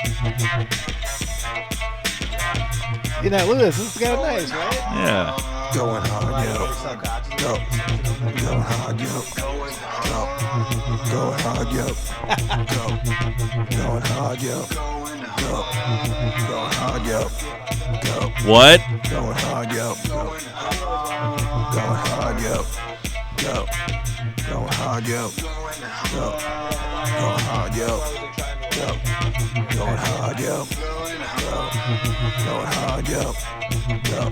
You know, look at this. This is kind of nice, right? Yeah. Going hard, yo. Go. Going hard, yo. Go. Going hard, yo. Go. Going hard, yo. Go. Going hard, yo. Go. What? Going hard, yo. Go. Going hard, yo. Go. Going hard, yo. Go. Going hard, yo. Go. Going hard, yo. Go. Going hard, yo. Go.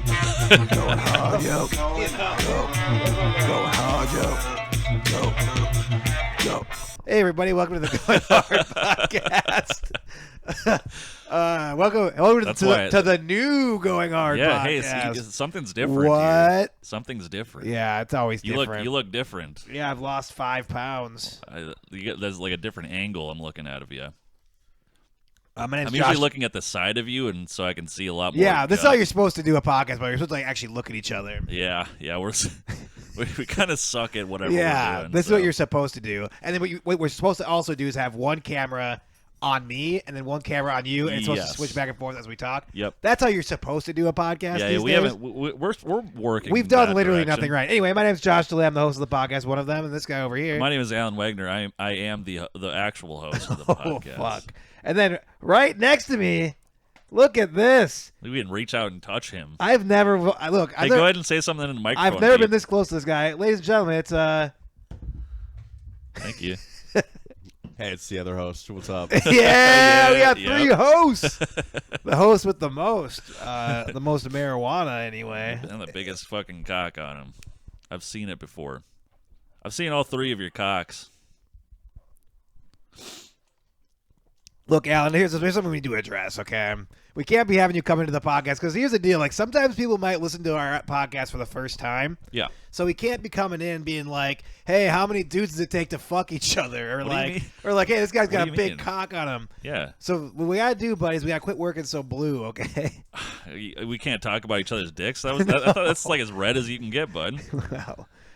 Going hard, yo. Go. Going hard, yo. Go. Go. Hey, everybody. Welcome to the Going Hard podcast. Welcome to the new Going Hard Yeah. podcast. Hey, see, something's different. What? Here. Something's different. Yeah, it's always You different. look different. Yeah, I've lost 5 pounds. There's like a different angle I'm looking at of you. My name's I'm Josh. usually looking at the side of you, and so I can see a lot more. Yeah, this is how you're supposed to do a podcast, but you're supposed to actually look at each other. Yeah. We kind of suck at whatever Yeah, we're doing. this is what you're supposed to do. And then what we're supposed to also do is have one camera on me and then one camera on you, and it's supposed to Yes. switch back and forth as we talk. Yep. That's how you're supposed to do a podcast. Yeah, these we days. haven't. We're working. We've done that literally direction. nothing right. Anyway, my name's Josh DeLay. I'm the host of the podcast, one of them, and this guy over here. My name is Alan Wagner. I am the actual host of the Oh, podcast. fuck. And then right next to me, look at this. We didn't reach out and touch him. I've never look. Hey, I've go never, ahead and say something in the microphone. I've never Pete. been this close to this guy, ladies and gentlemen. It's Thank you. Hey, it's the other host. What's up? yeah, we got Yep. 3 hosts. The host with the most marijuana, anyway. And the biggest fucking cock on him. I've seen it before. I've seen all 3 of your cocks. Look, Alan, here's something we need to address, okay? We can't be having you come into the podcast because here's the deal. Like, sometimes people might listen to our podcast for the first time. Yeah. So we can't be coming in being like, hey, how many dudes does it take to fuck each other? Or What do you like, mean? hey, this guy's What got do a you big mean? cock on him. Yeah. So what we got to do, buddy, is we got to quit working so blue, okay? We can't talk about each other's dicks. I thought that's like as red as you can get, bud.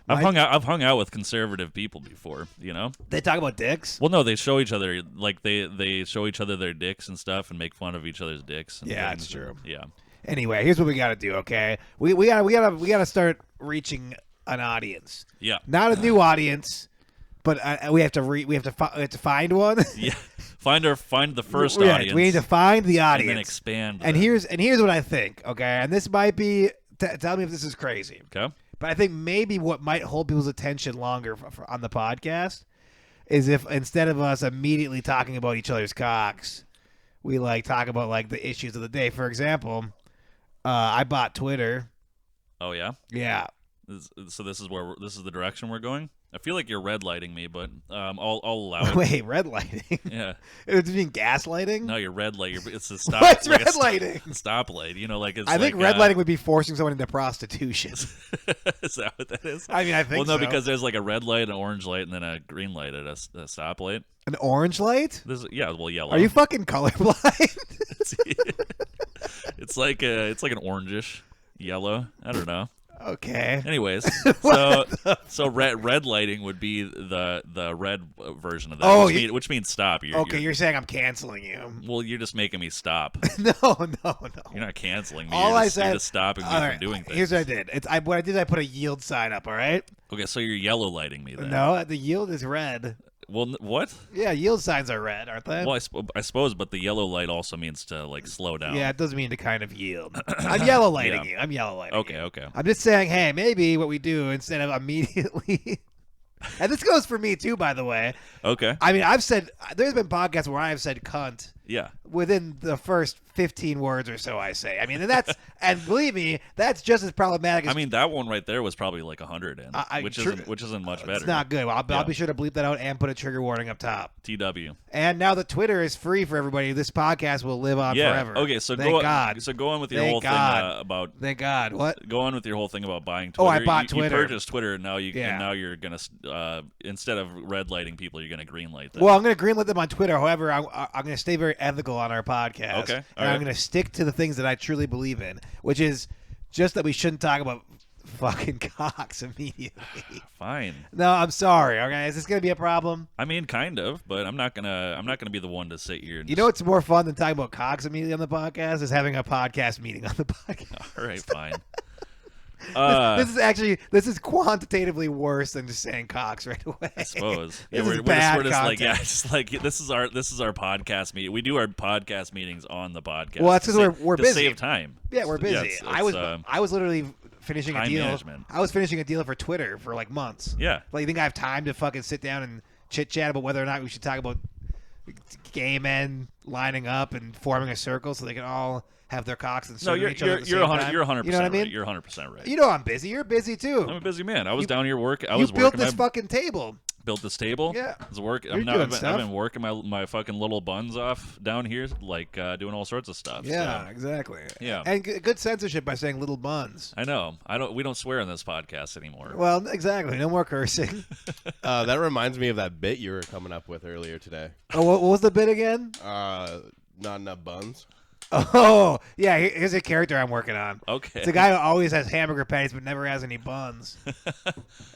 Well, I've hung out with conservative people before, you know? they talk about dicks? Well, no, they show each other like they show each other their dicks and stuff and make fun of each other's dicks. And Yeah, things. that's true. Yeah. Anyway, here's what we got to do, okay? We gotta start reaching an audience. Yeah. Not a new audience, but we have to find one. Yeah. Find the first Yeah, audience. we need to find the and audience then expand. And that. here's what I think, okay? And this might be tell me if this is crazy. Okay. But I think maybe what might hold people's attention longer on the podcast is if instead of us immediately talking about each other's cocks, we like talk about like the issues of the day. For example, I bought Twitter. Oh yeah. Yeah. So this is the direction we're going. I feel like you're red lighting me, but I'll allow it. Wait, red lighting? Yeah. It's mean gaslighting? No, you're red light. It's a stop. What's like a red lighting? Stoplight. You know, like it's. I think like, red lighting would be forcing someone into prostitution. Is that what that is? I mean, I think Well, no, so. because there's like a red light, an orange light, and then a green light at a stoplight. An orange light? Well, yellow. Are you fucking colorblind? It's like an orangish yellow. I don't know. Okay. Anyways, so red lighting would be the red version of that. Oh, which means stop. You're saying I'm canceling you. Well, you're just making me stop. No. You're not canceling me. All you're I just, said. you're just stopping me all from right, doing things. Here's what I did. What I did. I put a yield sign up. All right. Okay, so you're yellow lighting me then. No, the yield is red. Well, what? Yeah, yield signs are red, aren't they? Well, I suppose, but the yellow light also means to like slow down. Yeah, it doesn't mean to kind of yield. I'm yellow lighting Yeah. you. I'm yellow lighting Okay. you. Okay. I'm just saying, hey, maybe what we do instead of immediately. And this goes for me too, by the way. Okay. I mean, there's been podcasts where I have said cunt Yeah. within the first 15 words or so, I say. I mean, and believe me, that's just as problematic as I mean, that one right there was probably like 100 in, which sure- isn't much better. it's not good. I'll Yeah. be sure to bleep that out and put a trigger warning up top. TW. And now that Twitter is free for everybody, this podcast will live on Yeah. forever. Okay. So Thank God. go on with your Thank whole God. thing about. Thank God. What? Go on with your whole thing about buying Oh, Twitter. I bought You Twitter. purchased Twitter, and now Yeah. you're gonna instead of red lighting people, you're gonna green light them. Well, I'm going to greenlit them on Twitter. However, I'm going to stay very ethical on our podcast. Okay. And All I'm right. going to stick to the things that I truly believe in, which is just that we shouldn't talk about fucking cocks immediately. Fine. No, I'm sorry. Okay, is this gonna be a problem? I mean, kind of, but I'm not gonna be the one to sit here. And You know what's more fun than talking about cocks immediately on the podcast is having a podcast meeting on the podcast. All right, fine. This is quantitatively worse than just saying cocks right away. I suppose. This Yeah, is we're bad just like, content. just like this is our podcast meeting. We do our podcast meetings on the podcast. Well, that's to 'cause sa- we're to busy. save time. Yeah, we're busy. It's, I was literally finishing a time deal. management. I was finishing a deal for Twitter for like months. Yeah. Like, you think I have time to fucking sit down and chit chat about whether or not we should talk about gay men lining up and forming a circle so they can all have their cocks and No, each other at the same time? you're 100% You know what I mean? right. You're 100% right. You know I'm busy. You're busy too. I'm a busy man. I was You- down here I You was built working this my fucking table. built this table. Yeah. I was working. You're doing I've stuff. been working my fucking little buns off down here, like doing all sorts of stuff. Yeah, so. exactly. Yeah. And good censorship by saying little buns. I know. We don't swear on this podcast anymore. Well, exactly. No more cursing. That reminds me of that bit you were coming up with earlier today. Oh, what was the bit again? Not enough buns. Oh, yeah. Here's a character I'm working on. Okay. It's a guy who always has hamburger patties but never has any buns. All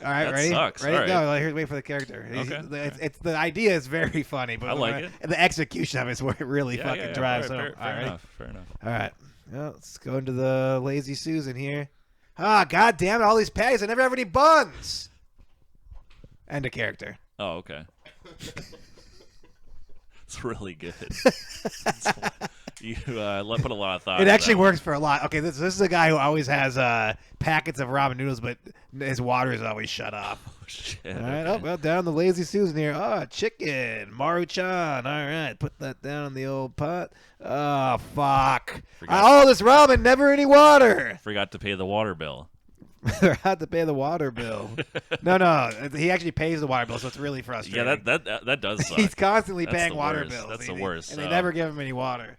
right, That ready? sucks. Ready? All right. No, here's wait for the character. Okay. It's the idea is very funny, but I like it. the execution of it is where it really Yeah, fucking yeah, drives Fair, home. fair All right. enough. Fair enough. All right. Well, let's go into the Lazy Susan here. Ah, god damn it! All these patties, I never have any buns. End of character. Oh, okay. It's really good. You put a lot of thought. It into actually that one. works for a lot. Okay, this is a guy who always has packets of ramen noodles, but his water is always shut off. Shit. All right, okay. oh, well, down the Lazy Susan here. Oh, chicken, Maruchan. All right, put that down in the old pot. Oh, fuck. Forgot. All this ramen, never any water. Forgot to pay the water bill. They had to pay the water bill. No, he actually pays the water bill, so it's really frustrating. Yeah, that does suck. He's constantly That's paying the water worst. bills. That's the and worst, And they so. never give him any water.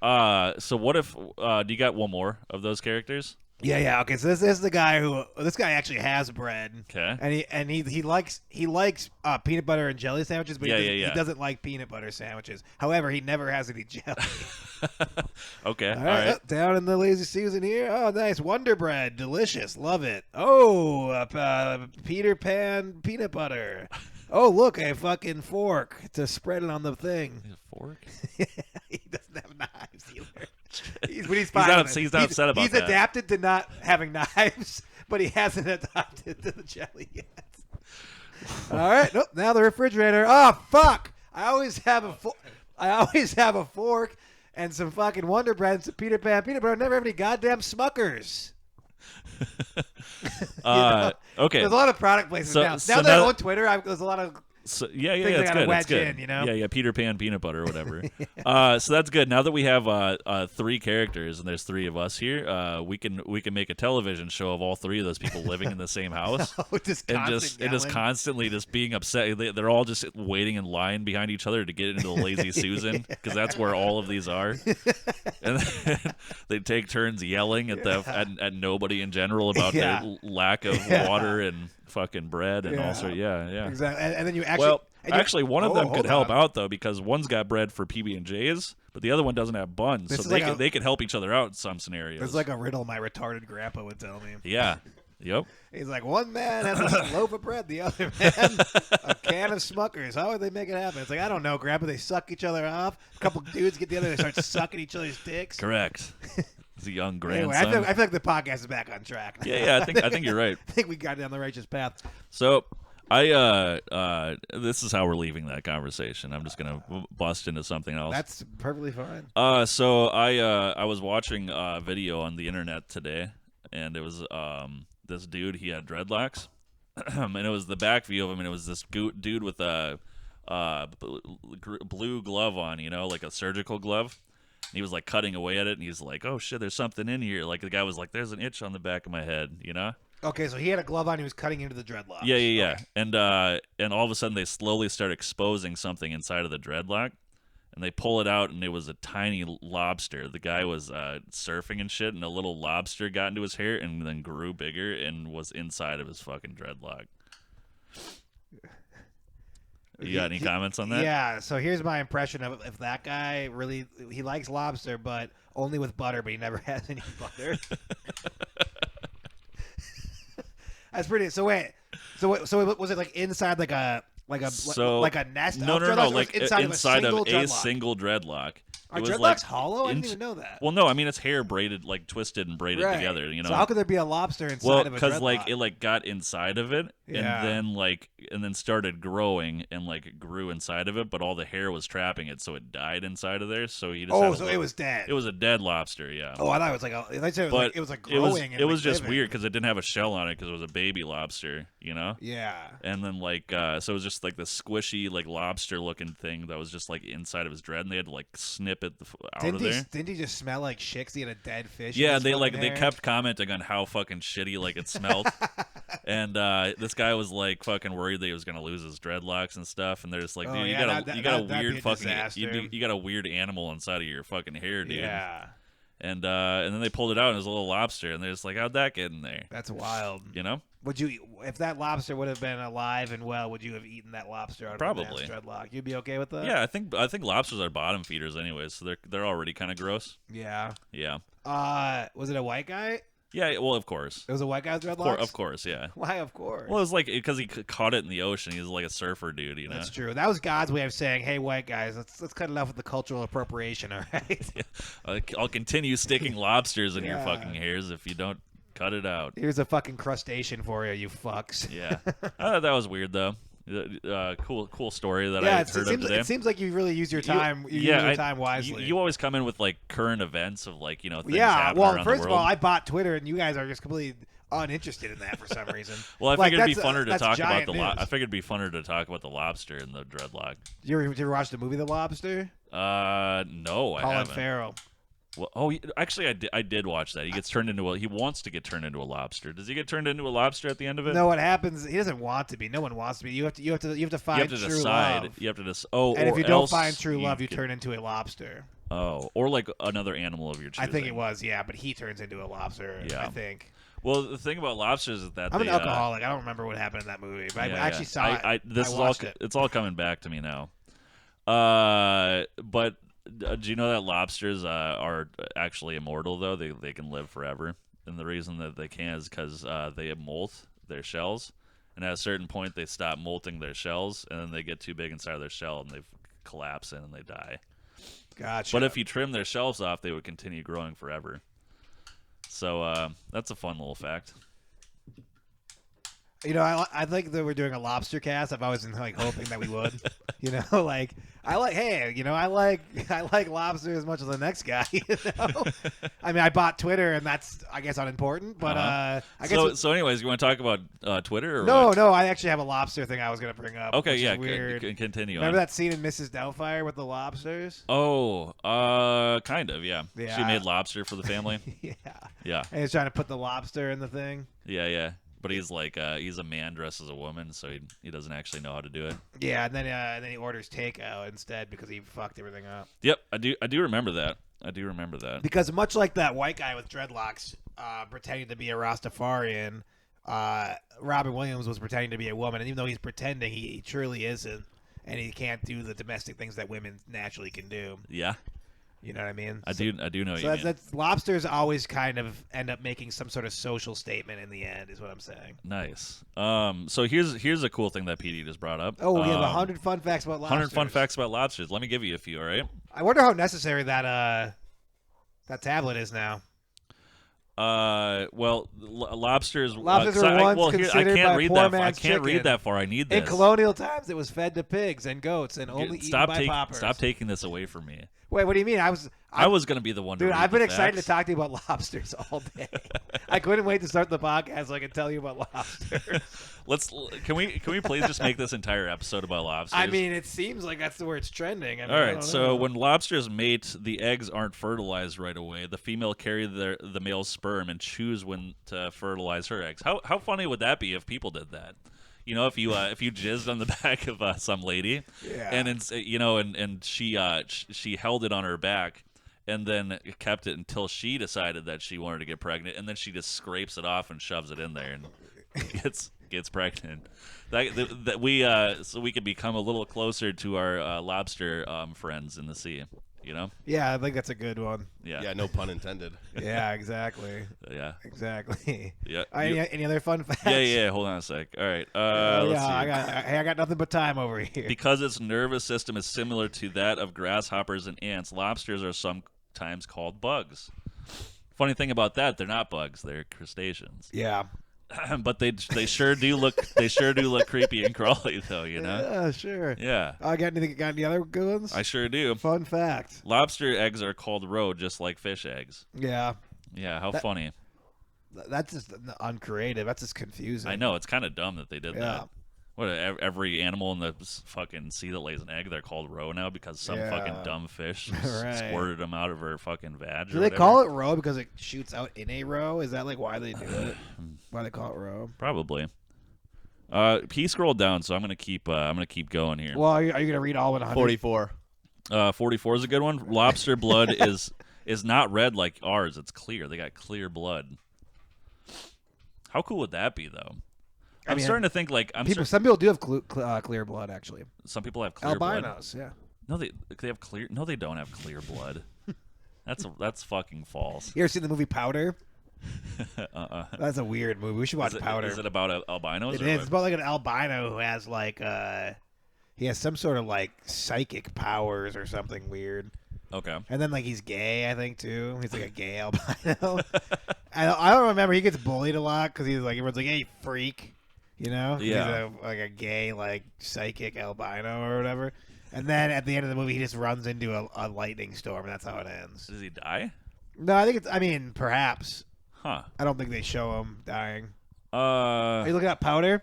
So what if do you got one more of those characters? Yeah. Okay, so this is the guy who this guy actually has bread. Okay. And he likes peanut butter and jelly sandwiches, but he Yeah. doesn't like peanut butter sandwiches. However, he never has any jelly. Okay. All right, oh, down in the Lazy Susan here. Oh, nice Wonder Bread, delicious, love it. Oh, Peter Pan peanut butter. Oh, look, a fucking fork to spread it on the thing. A fork? He doesn't have knives either. He's fine not with it. he's not upset about He's that. adapted to not having knives, but he hasn't adapted to the jelly yet. All right, nope, now the refrigerator. Oh fuck! I always have a fork and some fucking Wonder Bread and some Peter Pan peanut butter. I never have any goddamn Smuckers. Okay. There's a lot of product places So- now. so Now that I'm now- on Twitter, there's a lot of So, yeah, things I it's gotta good. wedge It's good. in, you know? Yeah, Peter Pan peanut butter or whatever. So that's good. Now that we have three characters and there's three of us here, we can make a television show of all three of those people living in the same house. just And constant just yelling. constantly just being upset. They're all just waiting in line behind each other to get into the Lazy Susan because that's where all of these are. And then they take turns yelling at nobody in general about Yeah. their lack of water and fucking bread and also yeah. Exactly. And then you actually Well, and you- actually, one of Oh, them could hold help on. out though because one's got bread for PB&J's, but the other one doesn't have buns, This so is like they could help each other out in some scenarios. It's like a riddle my retarded grandpa would tell me. yeah, yep. He's like, one man has a loaf of bread, the other man a can of Smuckers. How would they make it happen? It's like, I don't know, Grandpa. They suck each other off. A couple dudes get together, they start sucking each other's dicks. Correct. It's a young Anyway, grandson. I feel like the podcast is back on track. Yeah, I think you're right. I think we got down the righteous path. So this is how we're leaving that conversation. I'm just gonna bust into something else. That's perfectly fine. So I was watching a video on the internet today, and it was this dude. He had dreadlocks, and it was the back view of him, and it was this dude with a blue glove on, like a surgical glove. And he was like cutting away at it, and he's like, "Oh shit, there's something in here." Like the guy was like, "There's an itch on the back of my head," Okay, so he had a glove on. He was cutting into the dreadlocks. Yeah. Okay. And all of a sudden they slowly start exposing something inside of the dreadlock, and they pull it out, and it was a tiny lobster. The guy was surfing and shit, and a little lobster got into his hair and then grew bigger and was inside of his fucking dreadlock. You got any comments on that? Yeah, so here's my impression of if that guy really he likes lobster, but only with butter, but he never has any butter. That's pretty. So wait. So was it like inside like a So like a nest? No, of no, no, dreadlocks, no. or was Like it inside of a dreadlock? single dreadlock. Are It was dreadlocks like hollow? I didn't ins- even know that. Well, no, I mean it's hair braided, like twisted and braided Right. together. You know. So how could there be a lobster inside Well, of a because dreadlock? like it like got inside of it, Yeah. and then started growing and like grew inside of it, but all the hair was trapping it, so it died inside of there. So he just had Oh, a so little- it was dead. It was a dead lobster, yeah. Oh, I thought it was like I said but it was like growing. It was just weird because it didn't have a shell on it because it was a baby lobster, you know. Yeah. And then like so it was just like the squishy like lobster looking thing that was just like inside of his dread, and they had to like snip it out of there. Didn't he just smell like shit 'cause he had a dead fish? in Yeah, his they fucking they hair? kept commenting on how fucking shitty like it smelled, and this guy was like fucking worried that he was gonna lose his dreadlocks and stuff, and they're just like, Oh, dude, yeah, you got that'd a be weird a fucking disaster. you got a weird animal inside of your fucking hair, dude. Yeah, And then they pulled it out and it was a little lobster, and they're just like, how'd that get in there? that's wild. You know? Would you, if that lobster would have been alive and well, would you have eaten that lobster out of Probably. a man's dreadlock? You'd be okay with that? Yeah, I think lobsters are bottom feeders anyways, so they're already kind of gross. Yeah. Yeah. Was it a white guy? Yeah. Well, of course. It was a white guy with dreadlocks. Of course. Yeah. Why? Of course. Well, it was like because he caught it in the ocean. He was like a surfer dude, you know. That's true. That was God's way of saying, "Hey, white guys, let's cut it off with the cultural appropriation, all right? I'll continue sticking lobsters in your Yeah. fucking hairs if you don't cut it out. Here's a fucking crustacean for you, you fucks." Yeah, I thought that was weird though. Cool story that Yeah, I it heard of seems today. it seems like you really use your time. You use your time wisely. You always come in with like current events of like things yeah. happening Well, around first the of all, world. I bought Twitter, and you guys are just completely uninterested in that for some reason. Well, I Like, figured it'd be that's, funner to that's talk about giant the. news. I figured it'd be funner to talk about the lobster and the dreadlock. Did you ever watch the movie The Lobster? No, I Colin haven't. Farrell. Well, actually, I did watch that. He gets turned into he wants to get turned into a lobster. Does he get turned into a lobster at the end of it? No, what happens? He doesn't want to be. No one wants to be. You have to You find have to true decide. love. You have to decide. Oh, And or if you don't else find true love, you could- turn into a lobster. Oh, or like another animal of your choosing. I think it was, yeah, but he turns into a lobster. Yeah. I think. Well, the thing about lobsters is that I'm an they, alcoholic. I don't remember what happened in that movie, but I actually saw it. This I is watched all. it. It's all coming back to me now. But do you know that lobsters are actually immortal? Though they can live forever, and the reason that they can is because they molt their shells, and at a certain point they stop molting their shells, and then they get too big inside of their shell, and they collapse in and they die. Gotcha. But if you trim their shells off, they would continue growing forever. So that's a fun little fact. You know, I think that we're doing a lobster cast. I've always been like hoping that we would. You know, like I like lobster as much as the next guy. You know, I mean, I bought Twitter, and that's I guess unimportant. But I guess So anyways, you want to talk about Twitter? Or no, what? no. I actually have a lobster thing I was going to bring up. Okay, which yeah. is weird. Continue. Remember on. that scene in Mrs. Doubtfire with the lobsters? Oh, kind of, yeah. She Yeah. made lobster for the family. Yeah. Yeah, And he's trying to put the lobster in the thing. yeah. But he's like, he's a man dressed as a woman, so he doesn't actually know how to do it. Yeah, and then he orders takeout instead because he fucked everything up. Yep, I do remember that. Because much like that white guy with dreadlocks pretending to be a Rastafarian, Robin Williams was pretending to be a woman, and even though he's pretending, he truly isn't, and he can't do the domestic things that women naturally can do. Yeah, You know what I mean? I do know what So you mean. that's lobsters always kind of end up making some sort of social statement in the end, is what I'm saying. Nice. So here's a cool thing that PD just brought up. Oh, we have 100 fun facts about lobsters. 100 fun facts about lobsters. Let me give you a few. All right. I wonder how necessary that tablet is now. Well, lobsters. Lobsters 'cause were once I considered can't by read poor that. I man's can't read chicken. that far. I need this. In colonial times, it was fed to pigs and goats and only eaten by paupers. Stop taking this away from me. Wait, what do you mean? I was gonna be the one. Dude, to read I've been the excited facts. to talk to you about lobsters all day. I couldn't wait to start the podcast so I could tell you about lobsters. Can we please just make this entire episode about lobsters? I mean, it seems like that's where it's trending. I mean, all I right. don't So know. when lobsters mate, the eggs aren't fertilized right away. The female carries the male's sperm and choose when to fertilize her eggs. How funny would that be if people did that? You know, if you jizzed on the back of some lady, Yeah. and she held it on her back, and then kept it until she decided that she wanted to get pregnant, and then she just scrapes it off and shoves it in there and gets pregnant. So we can become a little closer to our lobster friends in the sea. You know? Yeah, I think that's a good one. Yeah. Yeah, no pun intended. Yeah, exactly. Yeah. Exactly. Yeah. Any other fun facts? Yeah. Hold on a sec. All right. Let's see. I got nothing but time over here. Because its nervous system is similar to that of grasshoppers and ants, lobsters are sometimes called bugs. Funny thing about that, they're not bugs; they're crustaceans. Yeah. But they sure do look creepy and crawly though. You know? Yeah, sure. Yeah. Got any other good ones? I sure do. Fun fact. Lobster eggs are called roe, just like fish eggs. Yeah. Yeah. How funny. That's just uncreative. That's just confusing. I know it's kind of dumb that they did Yeah. that. What every animal in the fucking sea that lays an egg, they're called roe now because some fucking dumb fish Right. squirted them out of her fucking vag. Do they call it roe because it shoots out in a row? Is that like why they do it? Why they call it roe? Probably. He scrolled down, so I'm gonna keep going here. Well, are you gonna read all 100? 44. 44 is a good one. Lobster blood is not red like ours. It's clear. They got clear blood. How cool would that be, though? I'm starting to think like Some people do have clear blood actually. some people have clear blood. Albinos, yeah. No, they have clear. No, they don't have clear blood. That's fucking false. You ever seen the movie Powder? That's a weird movie. We should watch Powder. Is it about albinos? It or is. what? It's about like an albino who has like he has some sort of like psychic powers or something weird. Okay. And then like he's gay, I think too. He's like a gay albino. I don't remember. He gets bullied a lot because he's like everyone's like, "Hey, freak," you know? Yeah. He's like a gay like psychic albino or whatever. And then at the end of the movie, he just runs into a lightning storm, and that's how it ends. Does he die? No, I think it's. I mean, perhaps. Huh. I don't think they show him dying. Uh. Are you looking at Powder?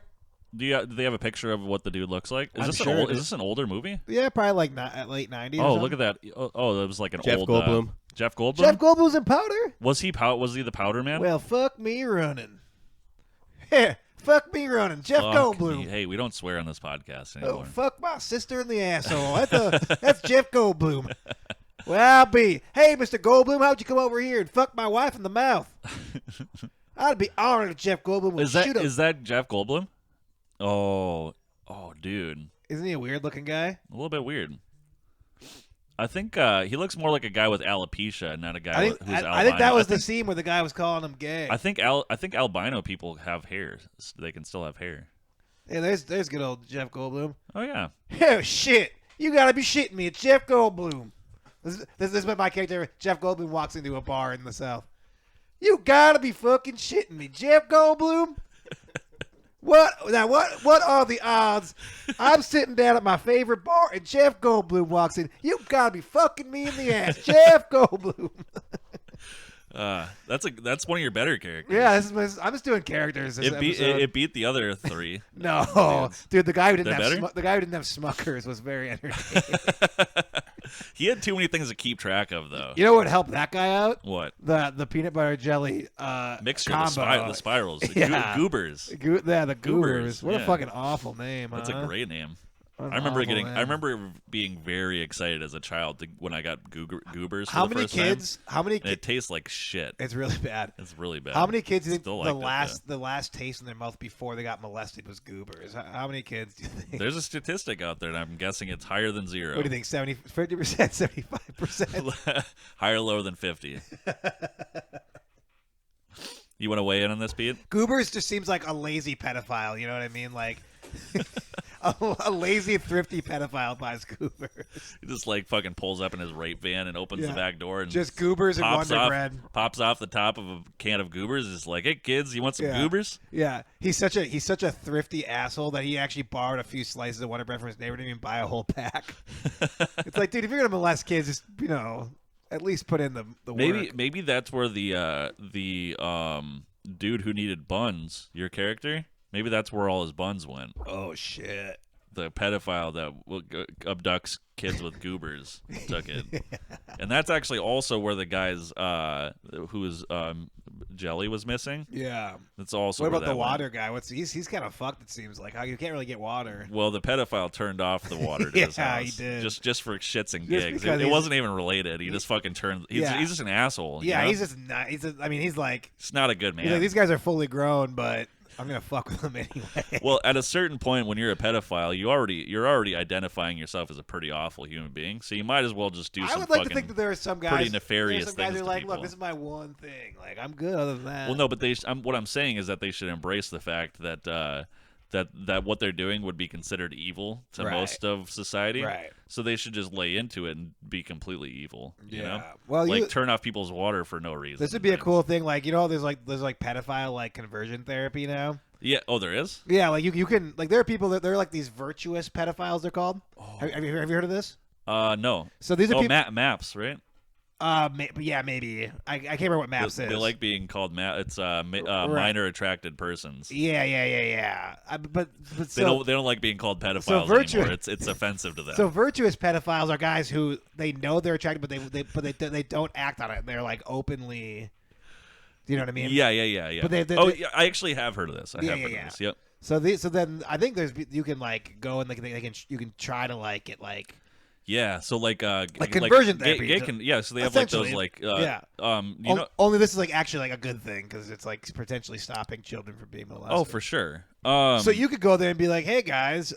Do they have a picture of what the dude looks like? I'm sure it Is is. this an older movie? Yeah, probably like at late 90s. Oh, look at that! Oh, that was like an Jeff old Goldblum. Jeff Goldblum. Jeff Goldblum's in Powder? Was he the Powder Man? Well, fuck me running. Fuck me running. Jeff Fuck Goldblum. me. Hey, we don't swear on this podcast Oh, anymore. fuck my sister in the asshole. That's Jeff Goldblum. Well, I'll be. Hey, Mr. Goldblum, how'd you come over here and fuck my wife in the mouth? I'd be honored if Jeff Goldblum would shoot him. Is that Jeff Goldblum? Oh, dude, Isn't he a weird looking guy? a little bit weird. I think he looks more like a guy with alopecia, not a guy who's albino. I think that was the scene where the guy was calling him gay. I think albino people have hair. They can still have hair. Yeah, there's good old Jeff Goldblum. Oh yeah. Oh shit! You gotta be shitting me. It's Jeff Goldblum. This is what my character Jeff Goldblum walks into a bar in the South. You gotta be fucking shitting me, Jeff Goldblum. What are the odds? I'm sitting down at my favorite bar and Jeff Goldblum walks in. You gotta be fucking me in the ass, Jeff Goldblum. That's one of your better characters. Yeah, I'm just doing characters. This episode. It beat the other three. No, dude, the guy who didn't They're have better? Smuckers was very entertaining. He had too many things to keep track of, though. You know what helped that guy out? What? The peanut butter jelly Mixture, combo. the spirals, Yeah. goobers. The Goobers, goobers. What a yeah. fucking awful name. That's huh? a great name. What an I remember awful name. I remember being very excited as a child when I got goobers. How for the many first time. kids? How many And it kids? tastes like shit. It's really bad. It's really bad. How many kids do you think Still the like that, the last taste in their mouth before they got molested was goobers? How many kids do you think? There's a statistic out there, and I'm guessing it's higher than zero. What do you think? 50%, 75%? Higher or lower than 50? You want to weigh in on this, Pete? Goobers just seems like a lazy pedophile. You know what I mean? Like a lazy, thrifty pedophile buys goobers. He just like fucking pulls up in his rape van and opens the Yeah. back door and Just goobers and pops Wonder off, Bread. pops off the top of a can of goobers. Is like, hey kids, you want some Yeah. goobers? Yeah, he's such a thrifty asshole that he actually borrowed a few slices of Wonder Bread from his neighbor. Didn't even buy a whole pack. It's like, dude, if you're gonna molest kids, just at least put in the work. Maybe that's where the dude who needed buns, your character, maybe that's where all his buns went. Oh shit. The pedophile that abducts kids with goobers took it. And that's actually also where the guy's whose jelly was missing. Yeah. That's also What where about the that went. water guy? He's kind of fucked. It seems like you can't really get water. Well, the pedophile turned off the water to his Yeah, house. he did. Just for shits and Just gigs. because It he's- wasn't even related. He just fucking turned. He's Yeah. just an asshole. you Yeah, know? he's just not. He's like He's not a good man. these guys are fully grown, but I'm gonna fuck with them anyway. Well, at a certain point, when you're a pedophile, you're already identifying yourself as a pretty awful human being. So you might as well just do I some would like to fucking think that there are some guys, pretty nefarious there's some guys things who are to like, people. look, this is my one thing. Like, I'm good other than that. Well, no, but what I'm saying is that they should embrace the fact that that what they're doing would be considered evil to Right. most of society. Right. So they should just lay into it and be completely evil. You know? Well, Like turn off people's water for no reason. this would be a cool thing. Like, you know, there's pedophile like conversion therapy now. Yeah. Oh, there is. Yeah, like you can like there are people that they're like these virtuous pedophiles. They're called. Have you heard of this? No. So these are people. Maps, right? Yeah, maybe. I can't remember what Maps They is. like being called It's minor attracted persons. Yeah. But They so don't like being called pedophiles virtue- anymore. It's offensive to them. so virtuous pedophiles are guys who they know they're attracted, but they don't act on it. They're like openly. Do you know what I mean? Yeah. But they- yeah, I actually have heard of this. I have heard of this. Yep. So then I think you can like go and you can try to like get like. Yeah, so like conversion therapy. So they have like those Essentially, only this is like actually like a good thing because it's like potentially stopping children from being molested. Oh, for sure. So you could go there and be like, "Hey guys,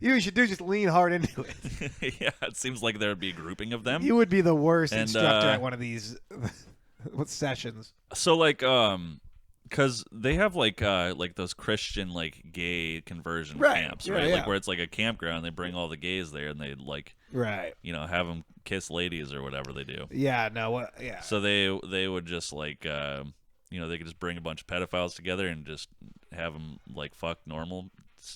you should just lean hard into it." yeah, it seems like there would be a grouping of them. You would be the worst And, instructor at one of these sessions. So like because they have like those Christian like gay conversion Right, camps, yeah, right? yeah. Like where it's like a campground. They bring all the gays there and they like Right. have them kiss ladies or whatever they do. Yeah. No. What? Yeah. So they would just like they could just bring a bunch of pedophiles together and just have them like fuck normal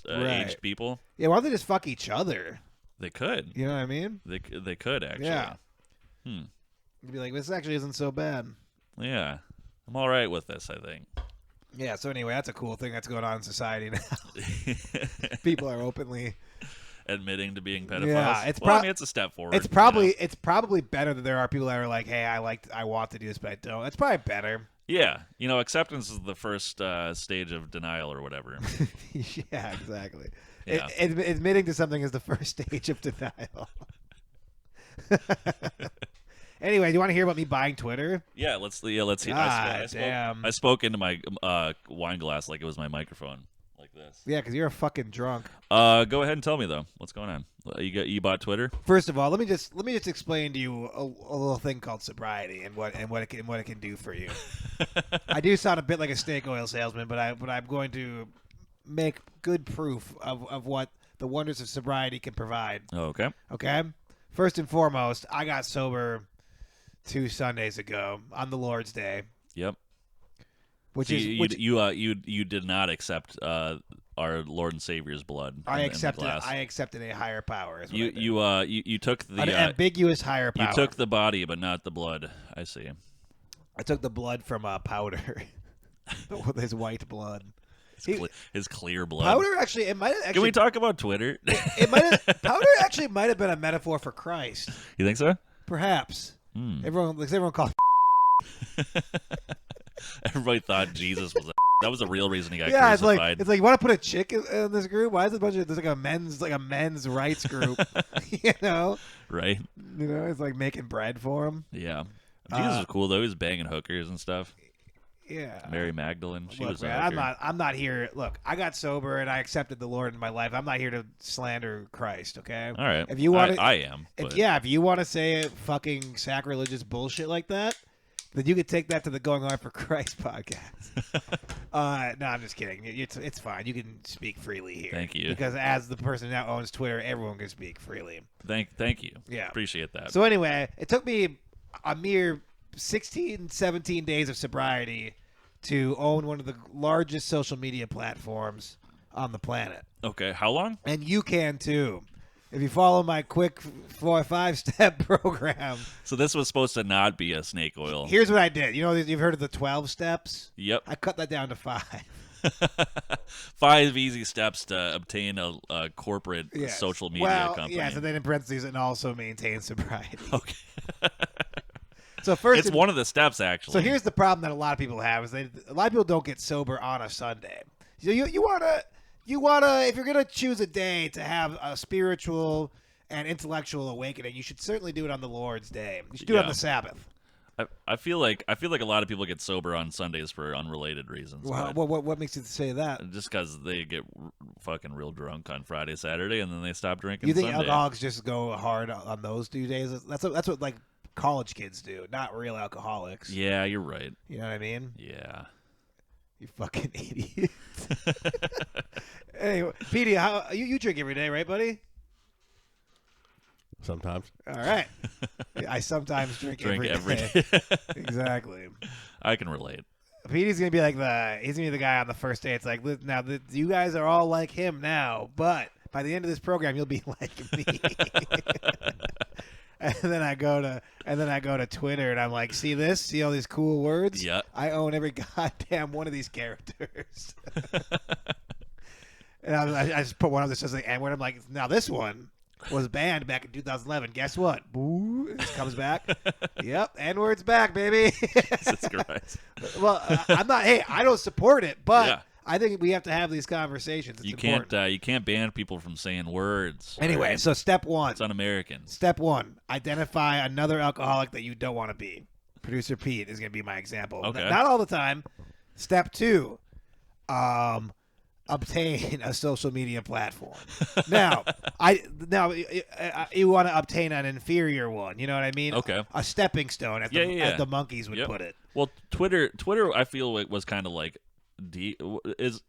Right. aged people. Yeah. Why don't they just fuck each other? They could. You know what I mean? They could actually. Yeah. You'd be like, this actually isn't so bad. Yeah. I'm all right with this, I think. Yeah. So anyway, that's a cool thing that's going on in society now. People are openly. Admitting to being pedophiles. Yeah, it's I mean, it's a step forward. It's probably better that there are people that are like, hey, I want to do this, but I don't. It's probably better. Yeah, acceptance is the first stage of denial or whatever. Yeah, exactly. Yeah. Admitting to something is the first stage of denial. Anyway, do you want to hear about me buying Twitter? Yeah, let's hear. God damn. I spoke into my wine glass like it was my microphone, like this. Yeah, because you're a fucking drunk. Go ahead and tell me though, what's going on? You bought Twitter? First of all, let me just explain to you a little thing called sobriety and what it can do for you. I do sound a bit like a snake oil salesman, but I'm going to make good proof of what the wonders of sobriety can provide. Oh, okay. Okay? First and foremost, I got sober 2 Sundays ago on the Lord's Day, Yep. which So is you did not accept our Lord and Savior's blood. I in the accepted. glass. I accepted a higher power. Is what I did. You took the An ambiguous higher power. you took the body but not the blood. I see. I took the blood from Powder, with his white blood. His clear blood. Powder actually, it might Can we actually. talk about Twitter? Powder actually might have been a metaphor for Christ, You think so? perhaps. Hmm. Everyone called. Everybody thought Jesus was that was the real reason he got Yeah, it's crucified. like you want to put a chick in this group. Why is it there's like a men's rights group? Right? It's like making bread for him. Yeah. Jesus was cool though. He was banging hookers and stuff. Yeah. Mary Magdalene. She Look, was a man, hooker. I'm not here. Look, I got sober and I accepted the Lord in my life. I'm not here to slander Christ. Okay. All right. If you want, I am. if But you want to say fucking sacrilegious bullshit like that, then you could take that to the Going On for Christ podcast. No, I'm just kidding. It's fine. You can speak freely here. Thank you. Because as the person who now owns Twitter, everyone can speak freely. Thank you. Yeah. Appreciate that. So anyway, it took me a mere 16, 17 days of sobriety to own one of the largest social media platforms on the planet. Okay. How long? And you can too. If you follow my quick 4 or 5-step program. So this was supposed to not be a snake oil. Here's what I did. You've heard of the 12 steps? Yep. I cut that down to 5. 5 easy steps to obtain a corporate Yes. social media company. Yes, and then in parentheses, and also maintain sobriety. Okay. So first, It's one of the steps, actually. So here's the problem that a lot of people have is a lot of people don't get sober on a Sunday. So you wanna if you're gonna choose a day to have a spiritual and intellectual awakening, you should certainly do it on the Lord's Day. You should do it on Yeah. the Sabbath. I feel like a lot of people get sober on Sundays for unrelated reasons. Well, but what makes you say that? just because they get fucking real drunk on Friday, Saturday, and then they stop drinking You think Sunday. alcoholics just go hard on those 2 days? That's what like college kids do, not real alcoholics. Yeah, you're right. You know what I mean? Yeah. You fucking idiot. Anyway, Petey, how you drink every day, right, buddy? Sometimes. All right. I sometimes drink Drink every every day. day. Exactly. I can relate. Petey's gonna be like the guy on the first day. It's like, now you guys are all like him now, but by the end of this program, you'll be like me. And then I go to Twitter and I'm like, see this? See all these cool words? Yeah. I own every goddamn one of these characters. And I just put one of this as the N-word. I'm like, now this one was banned back in 2011. Guess what? Boo! It comes back. Yep, N-word's back, baby. Jesus Christ. Well, I'm not. Hey, I don't support it, but Yeah. I think we have to have these conversations. It's important. You can't ban people from saying words. Anyway, right? so step one. It's un-American. Step one: identify another alcoholic that you don't want to be. Producer Pete is going to be my example. Okay. Not all the time. Step two: obtain a social media platform. Now, you want to obtain an inferior one. You know what I mean? Okay. A stepping stone, as the monkeys would Yep. put it. Well, Twitter, I feel it was kind of like,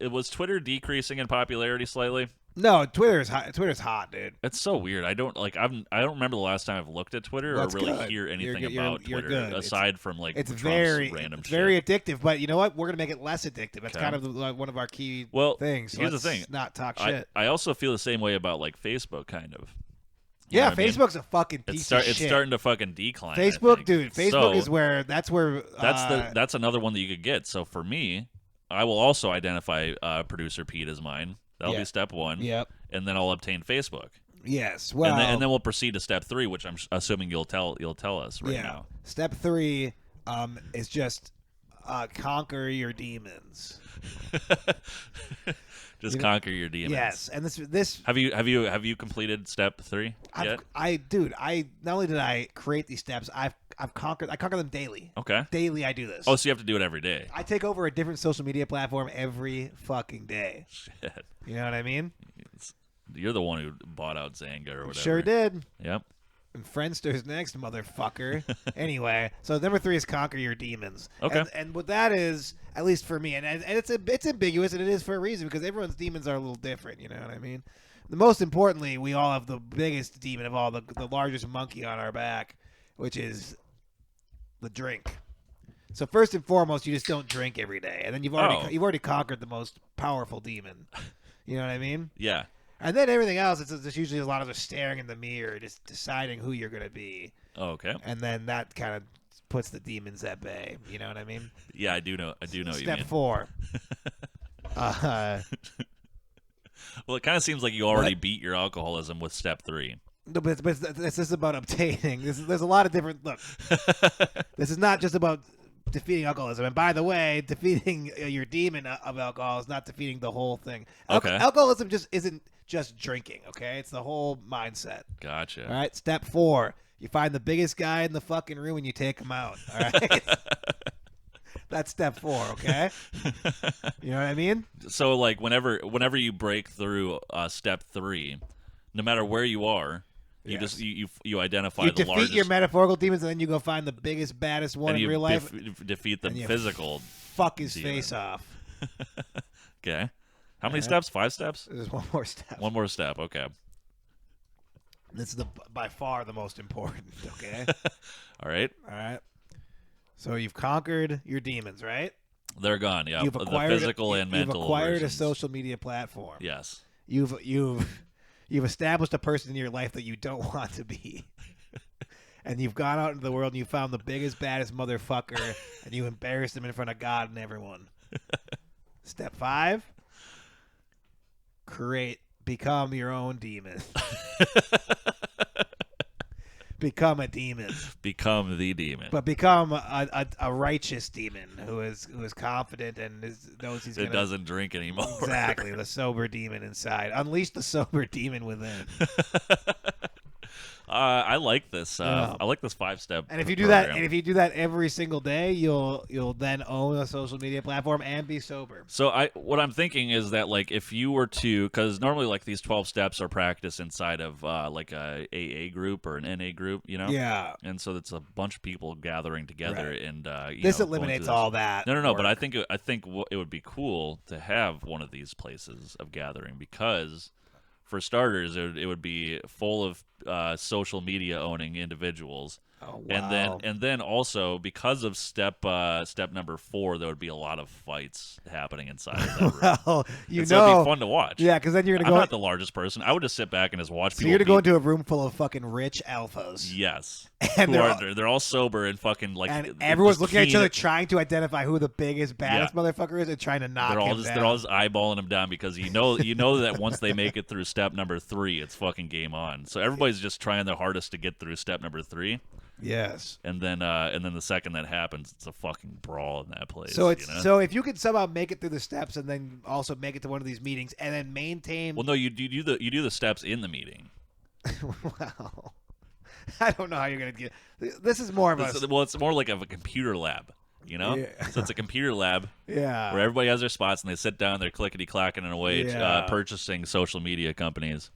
was Twitter decreasing in popularity slightly? No, Twitter's hot, dude. It's so weird. I don't remember the last time I've looked at Twitter Well, or it's really good. hear anything You're about you're Twitter good. aside from like It's Trump's very random shit. very addictive. But you know what? We're gonna make it less addictive. That's Okay. kind of one of our key things. So here's the let's thing. not talk shit. I also feel the same way about like Facebook, kind of. You know Yeah, what I mean? Facebook's a fucking piece of It's shit. starting to fucking decline. I Facebook, think. dude. Facebook So, is where that's another one that you could get. So for me, I will also identify producer Pete as mine. That'll Yeah. be step one. Yep. And then I'll obtain Facebook. Yes. Well, And then we'll proceed to step 3, which I'm assuming you'll tell us right now. Step 3 is just conquer your demons. Just conquer your demons. Yes, and this Have you completed step 3 yet? I not only did I create these steps, I conquer them daily. Okay. Daily, I do this. Oh, so you have to do it every day. I take over a different social media platform every fucking day. Shit. You know what I mean? You're the one who bought out Zanga or whatever. Sure did. Yep. And Friendster's next, motherfucker. Anyway, so number 3 is conquer your demons. Okay. And what that is, at least for me, and it's ambiguous, and it is for a reason because everyone's demons are a little different. You know what I mean? The most importantly, we all have the biggest demon of all, the largest monkey on our back, which is the drink. So first and foremost, you just don't drink every day, and then you've already conquered the most powerful demon. You know what I mean? Yeah. And then everything else, it's just usually a lot of just staring in the mirror, just deciding who you're going to be. Oh, okay. And then that kind of puts the demons at bay. You know what I mean? Yeah, I do know what you mean. Step 4. Well, it kind of seems like you already beat your alcoholism with step 3. No, but this is about obtaining. There's a lot of different. Look, this is not just about defeating alcoholism. And by the way, defeating your demon of alcohol is not defeating the whole thing. Okay. Alcoholism just isn't just drinking. Okay, it's the whole mindset. Gotcha. All right. Step 4. You find the biggest guy in the fucking room and you take him out. All right. That's step 4. Okay. You know what I mean? So, like, whenever you break through step 3, no matter where you are, you Yes. just you identify You the defeat largest your metaphorical demons and then you go find the biggest, baddest one and in you real life. defeat the and you physical. Fuck his demon. face off. Okay. How many steps? 5 steps? There's one more step. One more step. Okay. This is by far the most important. Okay. All right. All right. So you've conquered your demons, right? They're gone. Yeah. You've The acquired physical and mental. You've acquired versions. a social media platform. Yes. You've established a person in your life that you don't want to be. And you've gone out into the world and you found the biggest, baddest motherfucker and you embarrassed him in front of God and everyone. Step 5. Become your own demon. Become a demon. Become the demon. But become a righteous demon who is confident and knows he's It gonna, doesn't drink anymore. exactly, the sober demon inside. Unleash the sober demon within. I like this. Yeah. I like this 5-step. And if you do that, and if you do that every single day, you'll then own a social media platform and be sober. So what I'm thinking is that like if you were to, because normally like these 12 steps are practiced inside of like a AA group or an NA group, you know. Yeah. And so it's a bunch of people gathering together, Right. and This know, going eliminates through this. all that. No, but I work. think it would be cool to have one of these places of gathering because, for starters, it would be full of social media owning individuals. Oh, wow. And then also because of step number 4, there would be a lot of fights happening inside of that room. Well, And so it'd be fun to watch. Yeah, because then you're I'm gonna go. not the largest person. I would just sit back and just watch So people. you're gonna go beat- into a room full of fucking rich alphas, Yes. and They're all sober and fucking like. and just everyone's looking at each keen- other, trying to identify who the biggest, baddest motherfucker is, and trying to knock They're all him just down. they're all just eyeballing them down because you know that once they make it through step number 3, it's fucking game on. So everybody's just trying their hardest to get through step number 3, Yes. and then the second that happens, it's a fucking brawl in that place. So it's you know? so if you could somehow make it through the steps and then also make it to one of these meetings and then maintain. well, no, you do the steps in the meeting. Wow. I don't know how you're gonna get. This is more of a. Well, it's more like of a computer lab. You know, Yeah. so it's a computer lab Yeah. where everybody has their spots and they sit down, they're clickety clacking away, Yeah. purchasing social media companies,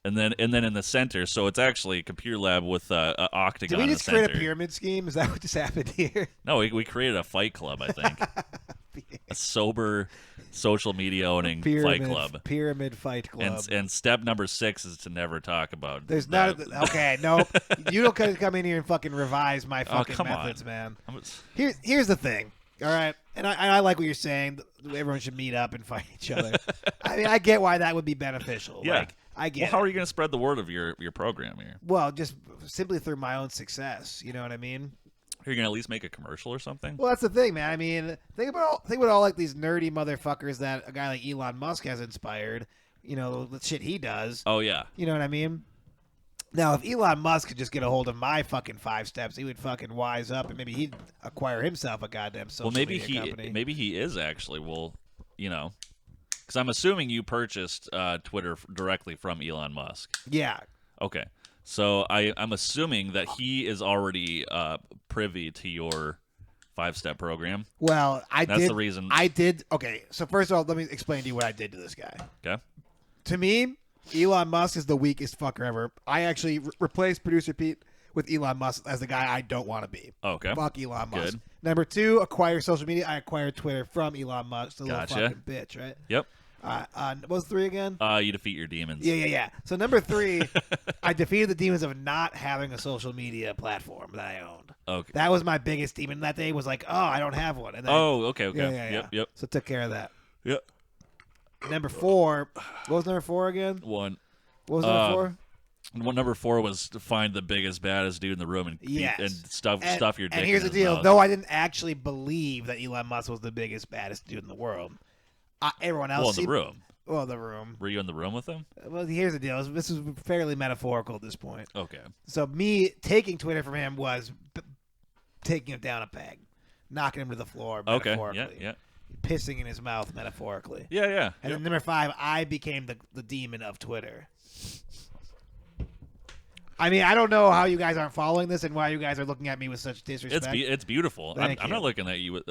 and then in the center, so it's actually a computer lab with a Did octagon we in the just create center. a pyramid scheme? Is that what just happened here? No, we created a fight club, I think, a sober social media owning fight club. Pyramid fight club. And step number 6 is to never talk about. There's that. not. Okay, nope. You don't come in here and fucking revise my fucking come on. methods, man. I'm- Here's the thing. All right, and I like what you're saying. Everyone should meet up and fight each other. I mean, I get why that would be beneficial. Yeah. Like, I get. Well, how it. are you going to spread the word of your program here? Well, just simply through my own success. You know what I mean? Are you going to at least make a commercial or something? Well, that's the thing, man. I mean, think about all like these nerdy motherfuckers that a guy like Elon Musk has inspired. You know, the shit he does. Oh yeah. You know what I mean? Now, if Elon Musk could just get a hold of my fucking 5 steps, he would fucking wise up and maybe he'd acquire himself a goddamn social Well, media company. maybe he is actually. Well, you know, because I'm assuming you purchased Twitter directly from Elon Musk. Yeah. Okay, so I'm assuming that he is already privy to your 5-step program. Well, That's the reason. I did. Okay, so first of all, let me explain to you what I did to this guy. Okay. To me, Elon Musk is the weakest fucker ever. I actually replaced producer Pete with Elon Musk as the guy I don't want to be. Okay. Fuck Elon Musk. Good. Number 2, acquire social media. I acquired Twitter from Elon Musk. The Gotcha. little fucking bitch, right? Yep. What was 3 again? You defeat your demons. Yeah. So number 3, I defeated the demons of not having a social media platform that I owned. Okay. That was my biggest demon that day. Was like, oh, I don't have one. And then, Oh, okay. yeah. Yep. So took care of that. Yep. Number 4, what was number 4 again? One. What was number 4? One number 4 was to find the biggest, baddest dude in the room and Yes. and stuff your dick. And here's in the his deal: mouth. though I didn't actually believe that Elon Musk was the biggest, baddest dude in the world, everyone else. Well, in the seemed- room. Well, the room. Were you in the room with him? Well, here's the deal: this is fairly metaphorical at this point. Okay. So me taking Twitter from him was taking him down a peg, knocking him to the floor. Okay. Metaphorically. Yeah. Pissing in his mouth metaphorically. Yeah. And then number 5, I became the demon of Twitter. I mean, I don't know how you guys aren't following this and why you guys are looking at me with such disrespect. It's beautiful. Thank I'm you. not looking at you with.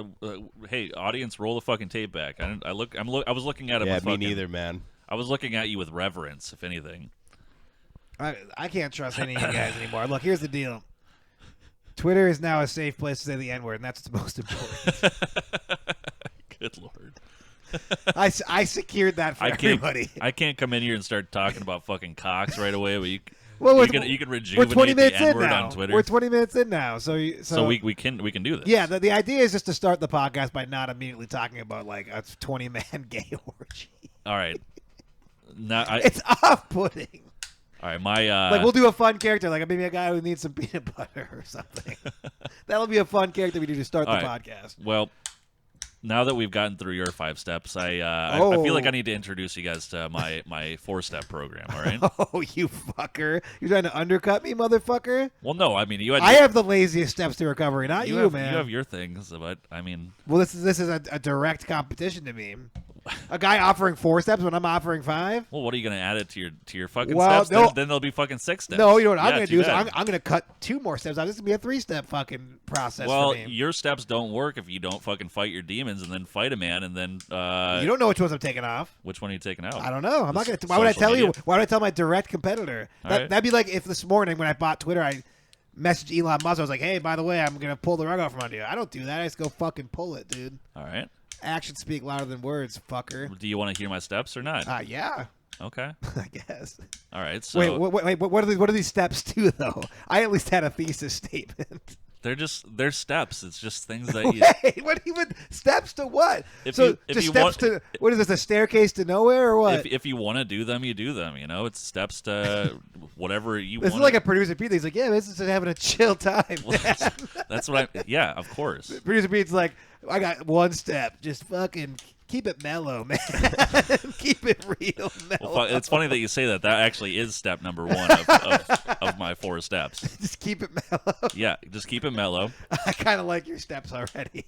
Hey, audience, roll the fucking tape back. I was looking at it. Yeah, with me fucking, neither, man. I was looking at you with reverence, if anything. I can't trust any of you guys anymore. Look, here's the deal. Twitter is now a safe place to say the N-word, and that's what's most important. Good lord. I secured that for everybody. I can't come in here and start talking about fucking cocks right away. But Well, you can we're rejuvenate 20 minutes the in N-word now. on Twitter. We're 20 minutes in now, so we can do this. Yeah, the idea is just to start the podcast by not immediately talking about like a 20-man gay orgy. All right. Now, It's off-putting. all right. My Like we'll do a fun character, like maybe a guy who needs some peanut butter or something. That'll be a fun character we do to start the All right. podcast. well. Now that we've gotten through your 5 steps, I feel like I need to introduce you guys to my 4-step program. All right. Oh, you fucker! You're trying to undercut me, motherfucker. Well, no, I mean you had. I have the laziest steps to recovery, not you, have, man. You have your things, but I mean, Well, this is a direct competition to me. A guy offering 4 steps when I'm offering 5? Well, what are you gonna add it to your fucking Well, steps? no. Then there'll be fucking 6 steps. No, you know what I'm Yeah, going to too do is bad. I'm going to cut 2 more steps out. This is going to be a 3-step fucking process Well, for me. your steps don't work if you don't fucking fight your demons and then fight a man and then You don't know which ones I'm taking off. which one are you taking out? I don't know. I'm not This going to. Why would I social tell you? media? Why would I tell my direct competitor? All That, right. That'd be like if this morning when I bought Twitter, I messaged Elon Musk. I was like, hey, by the way, I'm going to pull the rug out from under you. I don't do that. I just go fucking pull it, dude. All right. Actions speak louder than words, fucker. Do you want to hear my steps or not? Yeah, Okay. I guess. All right. So Wait. What are these steps do though? I at least had a thesis statement. they're steps. It's just things that you. Wait, what even steps to what? If so you- if just you steps want- to what is this? A staircase to nowhere or what? If you want to do them, you do them. You know, it's steps to whatever you This want. is like a producer Pete. He's like, yeah, this is just having a chill time. That's what I. Yeah, of course. Producer Pete's like, I got 1 step. Just fucking keep it mellow, man. Keep it real mellow. Well, it's funny that you say that. That actually is step number 1 of my 4 steps. Just keep it mellow. Yeah, just keep it mellow. I kind of like your steps already.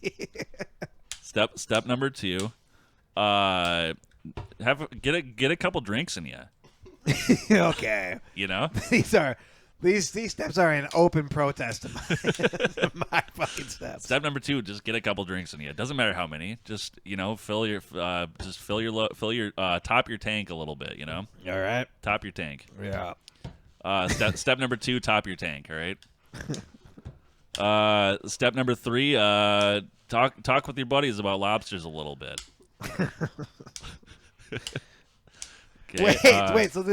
Step number 2, get a couple drinks in you. Okay. You know, These steps are an open protest to my fucking steps. step number 2, just get a couple drinks in you. It doesn't matter how many. Just fill your top your tank a little bit. You know, All right. top your tank. Yeah. Step number 2, top your tank. All right. Step number 3, talk with your buddies about lobsters a little bit. Okay, Wait. So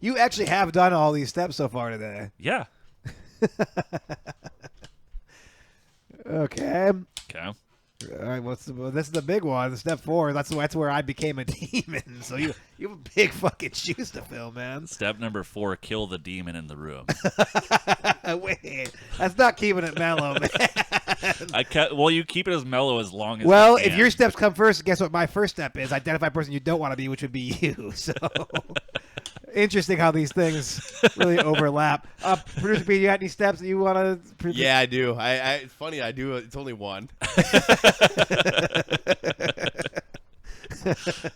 you actually have done all these steps so far today? Yeah. Okay. Okay. All right. This is the big one. Step 4. That's where I became a demon. So you have big fucking shoes to fill, man. Step number 4, kill the demon in the room. Wait, that's not keeping it mellow, man. You keep it as mellow as long as Well, you if can. your steps come first, guess what? My first step is identify a person you don't want to be, which would be you. So interesting how these things really overlap. Producer Pete, you got any steps that you want to? Yeah, I do. It's funny. I do. It's only 1.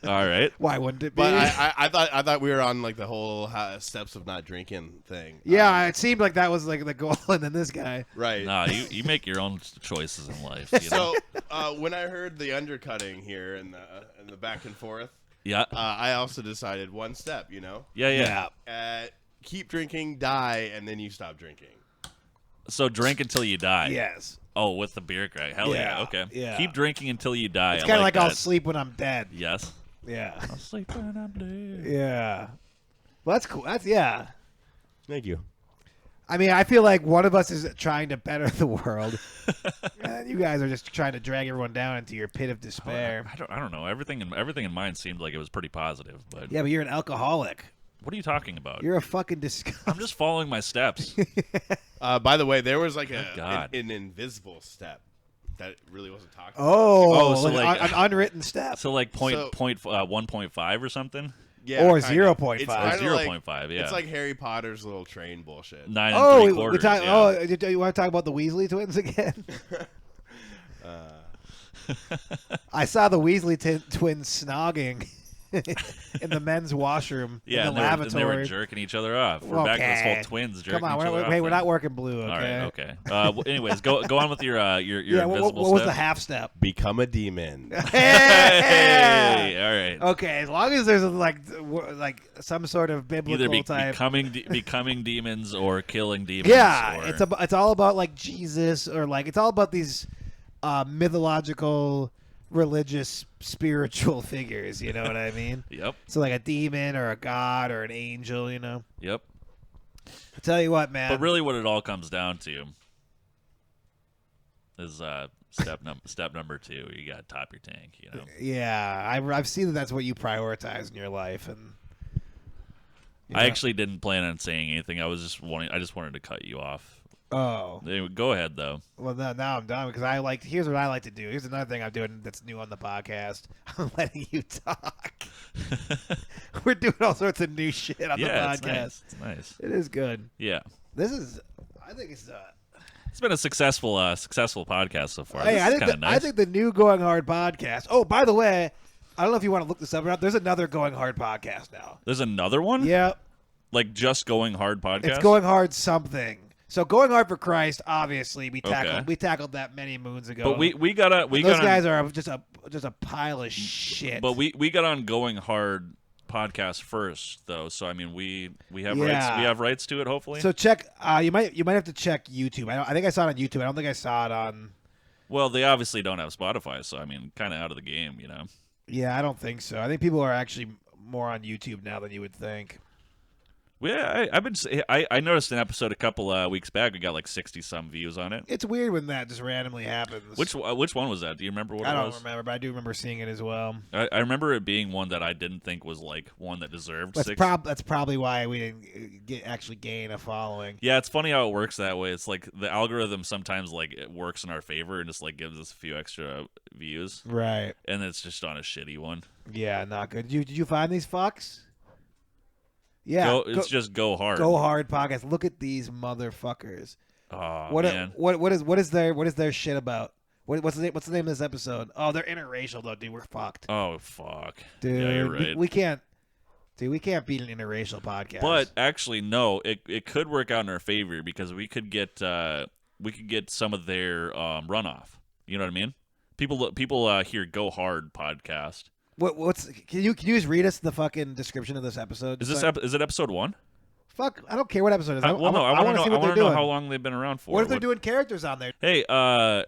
All right. Why wouldn't it be? But I thought we were on like the whole steps of not drinking thing. Yeah, it seemed like that was like the goal, and then this guy. Right. Nah, you make your own choices in life. You know? So when I heard the undercutting here and the back and forth, Yeah. I also decided 1 step. You know, Yeah. keep drinking, die, and then you stop drinking. So drink until you die. Yes. Oh, with the beer crack. Hell yeah. Yeah, Okay. yeah. Keep drinking until you die. It's I kind of like I'll that. sleep when I'm dead. Yes. Yeah. I'll sleep when I'm dead. Yeah. Well, that's cool. Yeah. Thank you. I mean, I feel like one of us is trying to better the world, and you guys are just trying to drag everyone down into your pit of despair. I don't know. Everything in mine seemed like it was pretty positive, but Yeah, but you're an alcoholic. what are you talking about? You're a fucking disgust. I'm just following my steps. By the way, there was like God. an invisible step that really wasn't talked about. Oh, so like- an unwritten step. So like So- 1.5 or something? Yeah, Or kinda. 0.5. It's Or kinda 0.5, yeah. It's like Harry Potter's little train bullshit. 9 Oh, and 3 we quarters. talk, yeah. oh, you want to talk about the Weasley twins again? I saw the Weasley twins snogging in the men's washroom Yeah, in the and they were lavatory. jerking each other off. We're back to this whole Okay. twins jerking Come on, each other off. we're thing. not working blue, okay? All right, okay. Anyways, go on with your Yeah, what invisible was step. the half step? Become a demon. Hey, all right. Okay, as long as there's like some sort of biblical Either type. becoming demons or killing demons. Yeah, or, it's all about like Jesus or like it's all about these mythological, religious, spiritual figures. You know what I mean? Yep, So like a demon or a god or an angel. You know. yep. I tell you what, man. But really, what it all comes down to is step number 2. You got to top your tank. You know. Yeah, I've seen that that's what you prioritize in your life, and you I know- actually didn't plan on saying anything. I just wanted to cut you off. Oh, Anyway, go ahead though. well, now I'm done because here's what I like to do. Here's another thing I'm doing that's new on the podcast. I'm letting you talk. We're doing all sorts of new shit on the Yeah, podcast. it's nice. It's nice. It is good. Yeah, I think it's it's been a successful podcast so far. hey, This is kind of nice. I think the new Going Hard podcast. Oh, by the way, I don't know if you want to look this up or not. There's another Going Hard podcast now. There's another one? Yeah. Like just Going Hard podcast? It's Going Hard something. So Going Hard for Christ, obviously, we tackled Okay. we tackled that many moons ago. But we got those guys on, are just a pile of shit. but we got on Going Hard podcast first though. So I mean we have rights. Yeah. We have rights to it hopefully. So check. You might have to check YouTube. I think I saw it on YouTube. I don't think I saw it on. Well, they obviously don't have Spotify, so I mean kind of out of the game, you know. Yeah, I don't think so. I think people are actually more on YouTube now than you would think. Yeah, I noticed an episode a couple weeks back. We got like 60-some views on it. It's weird when that just randomly happens. Which one was that? Do you remember what I it don't was? remember, but I do remember seeing it as well. I remember it being one that I didn't think was like one that deserved That's 6. that's probably why we didn't actually gain a following. Yeah, it's funny how it works that way. It's like the algorithm sometimes like it works in our favor and just like gives us a few extra views, Right. and it's just on a shitty one. Yeah, not good. Did you find these fucks? Yeah. It's just Go Hard. Go Hard podcast. Look at these motherfuckers. Oh What man. what is their shit about? What's the name of this episode? Oh, they're interracial though, dude. We're fucked. Oh fuck. Dude, Yeah, you're right. we can't beat an interracial podcast. But actually, no. It could work out in our favor because we could get some of their runoff. You know what I mean? People hear Go Hard podcast. what's can you just read us the fucking description of this episode? Is this is it episode 1? Fuck, I don't care what episode it is. I I want want to see what they're to doing. know how long they've been around for. What if they're doing characters on there? Hey, how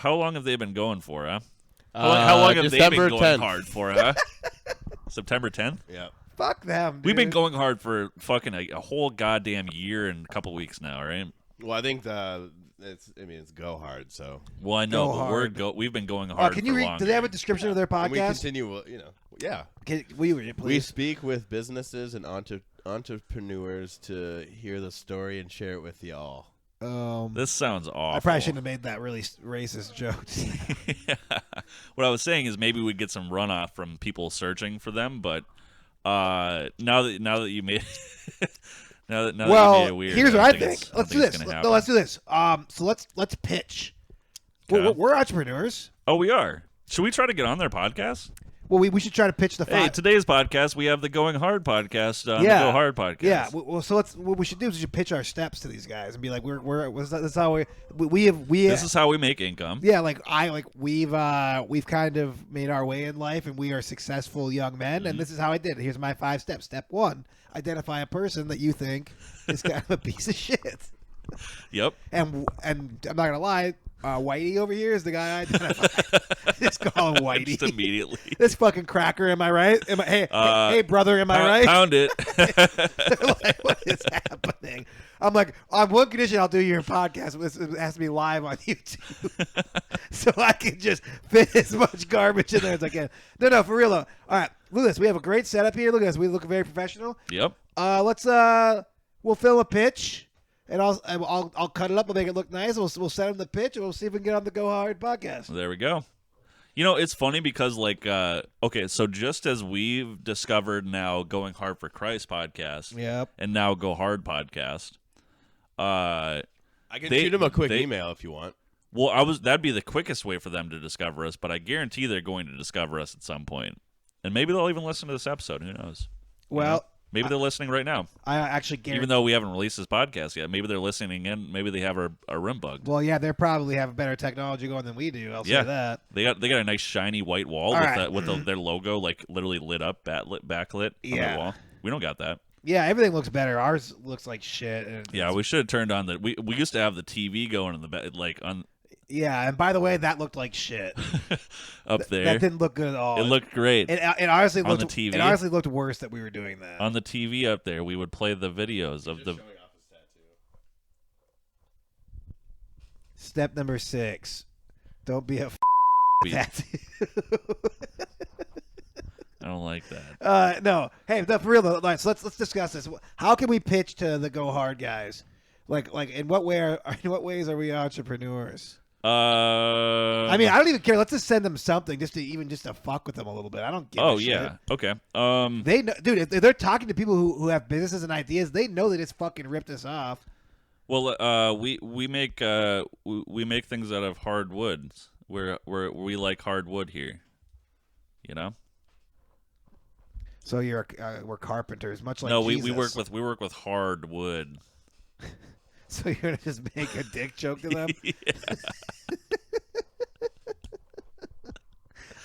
long have they been going for, huh? How long have they December been going 10th. hard for, huh? September 10th? Yeah. Fuck them. Dude. We've been going hard for fucking a whole goddamn year and a couple weeks now, right? Well, I think it's Go Hard. So Well, I know, Go but hard. we've been going Oh, hard. can you for read? longer. Do they have a description of their and we podcast? continue. Yeah. Will you read it, We please? speak with businesses and entrepreneurs to hear the story and share it with y'all. This sounds awful. I probably shouldn't have made that really racist joke. What I was saying is maybe we'd get some runoff from people searching for them, but now that you made now that you made it weird, here's what don't I think. it's- I Let's don't do think it's this. gonna No, let's happen. do this. So let's pitch. Okay. We're entrepreneurs. Oh, we are. Should we try to get on their podcast? Well, we should try to pitch the Hey, five. today's podcast, we have the Going Hard podcast on Yeah. the Go Hard podcast. Yeah. Well, so what we should do is we should pitch our steps to these guys and be like, that's how we have. This is how we make income. Yeah, we've kind of made our way in life, and we are successful young men. Mm-hmm. And this is how I did it. Here's my 5 steps. Step 1: identify a person that you think is kind of a piece of shit. Yep. And I'm not gonna lie, Whitey over here is the guy I identify. Just call him Whitey. Just immediately. This fucking cracker, am I right? Hey, brother, am I right? Pound it. Like, what is happening? I'm like, on one condition, I'll do your podcast. It has to be live on YouTube, so I can just fit as much garbage in there as I can. No, for real though. All right, look at this. We have a great setup here. Look at this. We look very professional. Yep. We'll film a pitch, and I'll cut it up. We'll make it look nice. We'll send him the pitch, and we'll see if we can get on the Go Hard podcast. There we go. You know, it's funny because, okay, so just as we've discovered now Going Hard for Christ podcast Yep. and now Go Hard podcast, I can They- shoot them a quick they- email if you want. well, that'd be the quickest way for them to discover us, but I guarantee they're going to discover us at some point. And maybe they'll even listen to this episode. Who knows? You Well, know? Maybe they're listening right now. I actually guarantee. Even though we haven't released this podcast yet, maybe they're listening in. Maybe they have our rim bugged. Well, yeah, they probably have better technology going than we do. I'll Yeah. say that. They got a nice shiny white wall All with right. their logo like literally lit up, backlit on Yeah. their wall. We don't got that. Yeah, everything looks better. Ours looks like shit. And Yeah, we should have turned on the. We used to have the TV going in the back, like on yeah, and by the way, that looked like shit. up there. That didn't look good at all. It looked great. It honestly on looked the TV. It honestly looked worse that we were doing that. On the TV up there, we would play the videos of the. Step number 6: don't be a tattoo. I don't like that. No, hey, no, for real though. All right, so let's discuss this. How can we pitch to the Go Hard guys? Like in what ways are we entrepreneurs? I mean, I don't even care. Let's just send them something just to fuck with them a little bit. I don't give a shit. yeah, okay. They know, dude, if they're talking to people who have businesses and ideas, they know they just fucking ripped us off. Well, we make things out of hard woods. We like hard wood here. You know. So we're carpenters, much like No, Jesus. we work with hard wood. So you're gonna just make a dick joke to them? Yeah.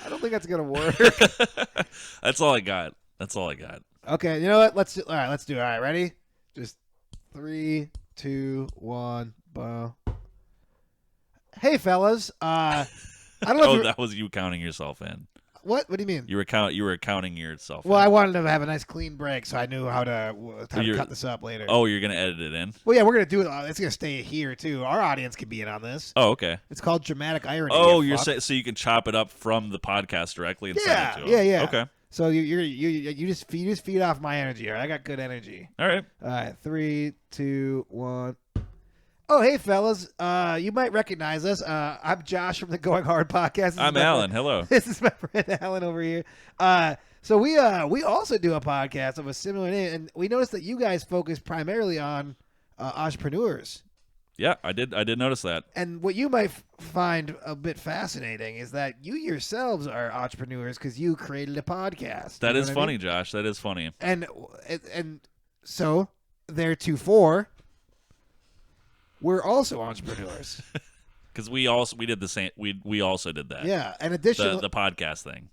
I don't think that's gonna work. That's all I got. Okay, you know what? Let's do it. All right, ready? Just 3, 2, 1, boom. Hey, fellas. I don't know. Oh, that was you counting yourself in. What? What do you mean? You were counting yourself. Well, in. I wanted to have a nice clean break, so I knew how to cut this up later. Oh, you're gonna edit it in. Well, yeah, we're gonna do it. It's gonna stay here too. Our audience can be in on this. Oh, okay. It's called dramatic irony. Oh, you you're fuck. saying so you can chop it up from the podcast directly and send it to them. Yeah. Okay. So you just feed off my energy. All right? I got good energy. All right. All right, 3, 2, 1. Oh, hey, fellas. You might recognize us. I'm Josh from the Going Hard podcast. This is I'm my Alan. friend- Hello. This is my friend Alan over here. So we also do a podcast of a similar name, and we noticed that you guys focus primarily on entrepreneurs. Yeah, I did notice that. And what you might find a bit fascinating is that you yourselves are entrepreneurs because you created a podcast. That You know is what I funny, mean? Josh. That is funny. And so theretofore, we're also entrepreneurs. Because we did the same. We also did that. Yeah, and additionally, The podcast thing.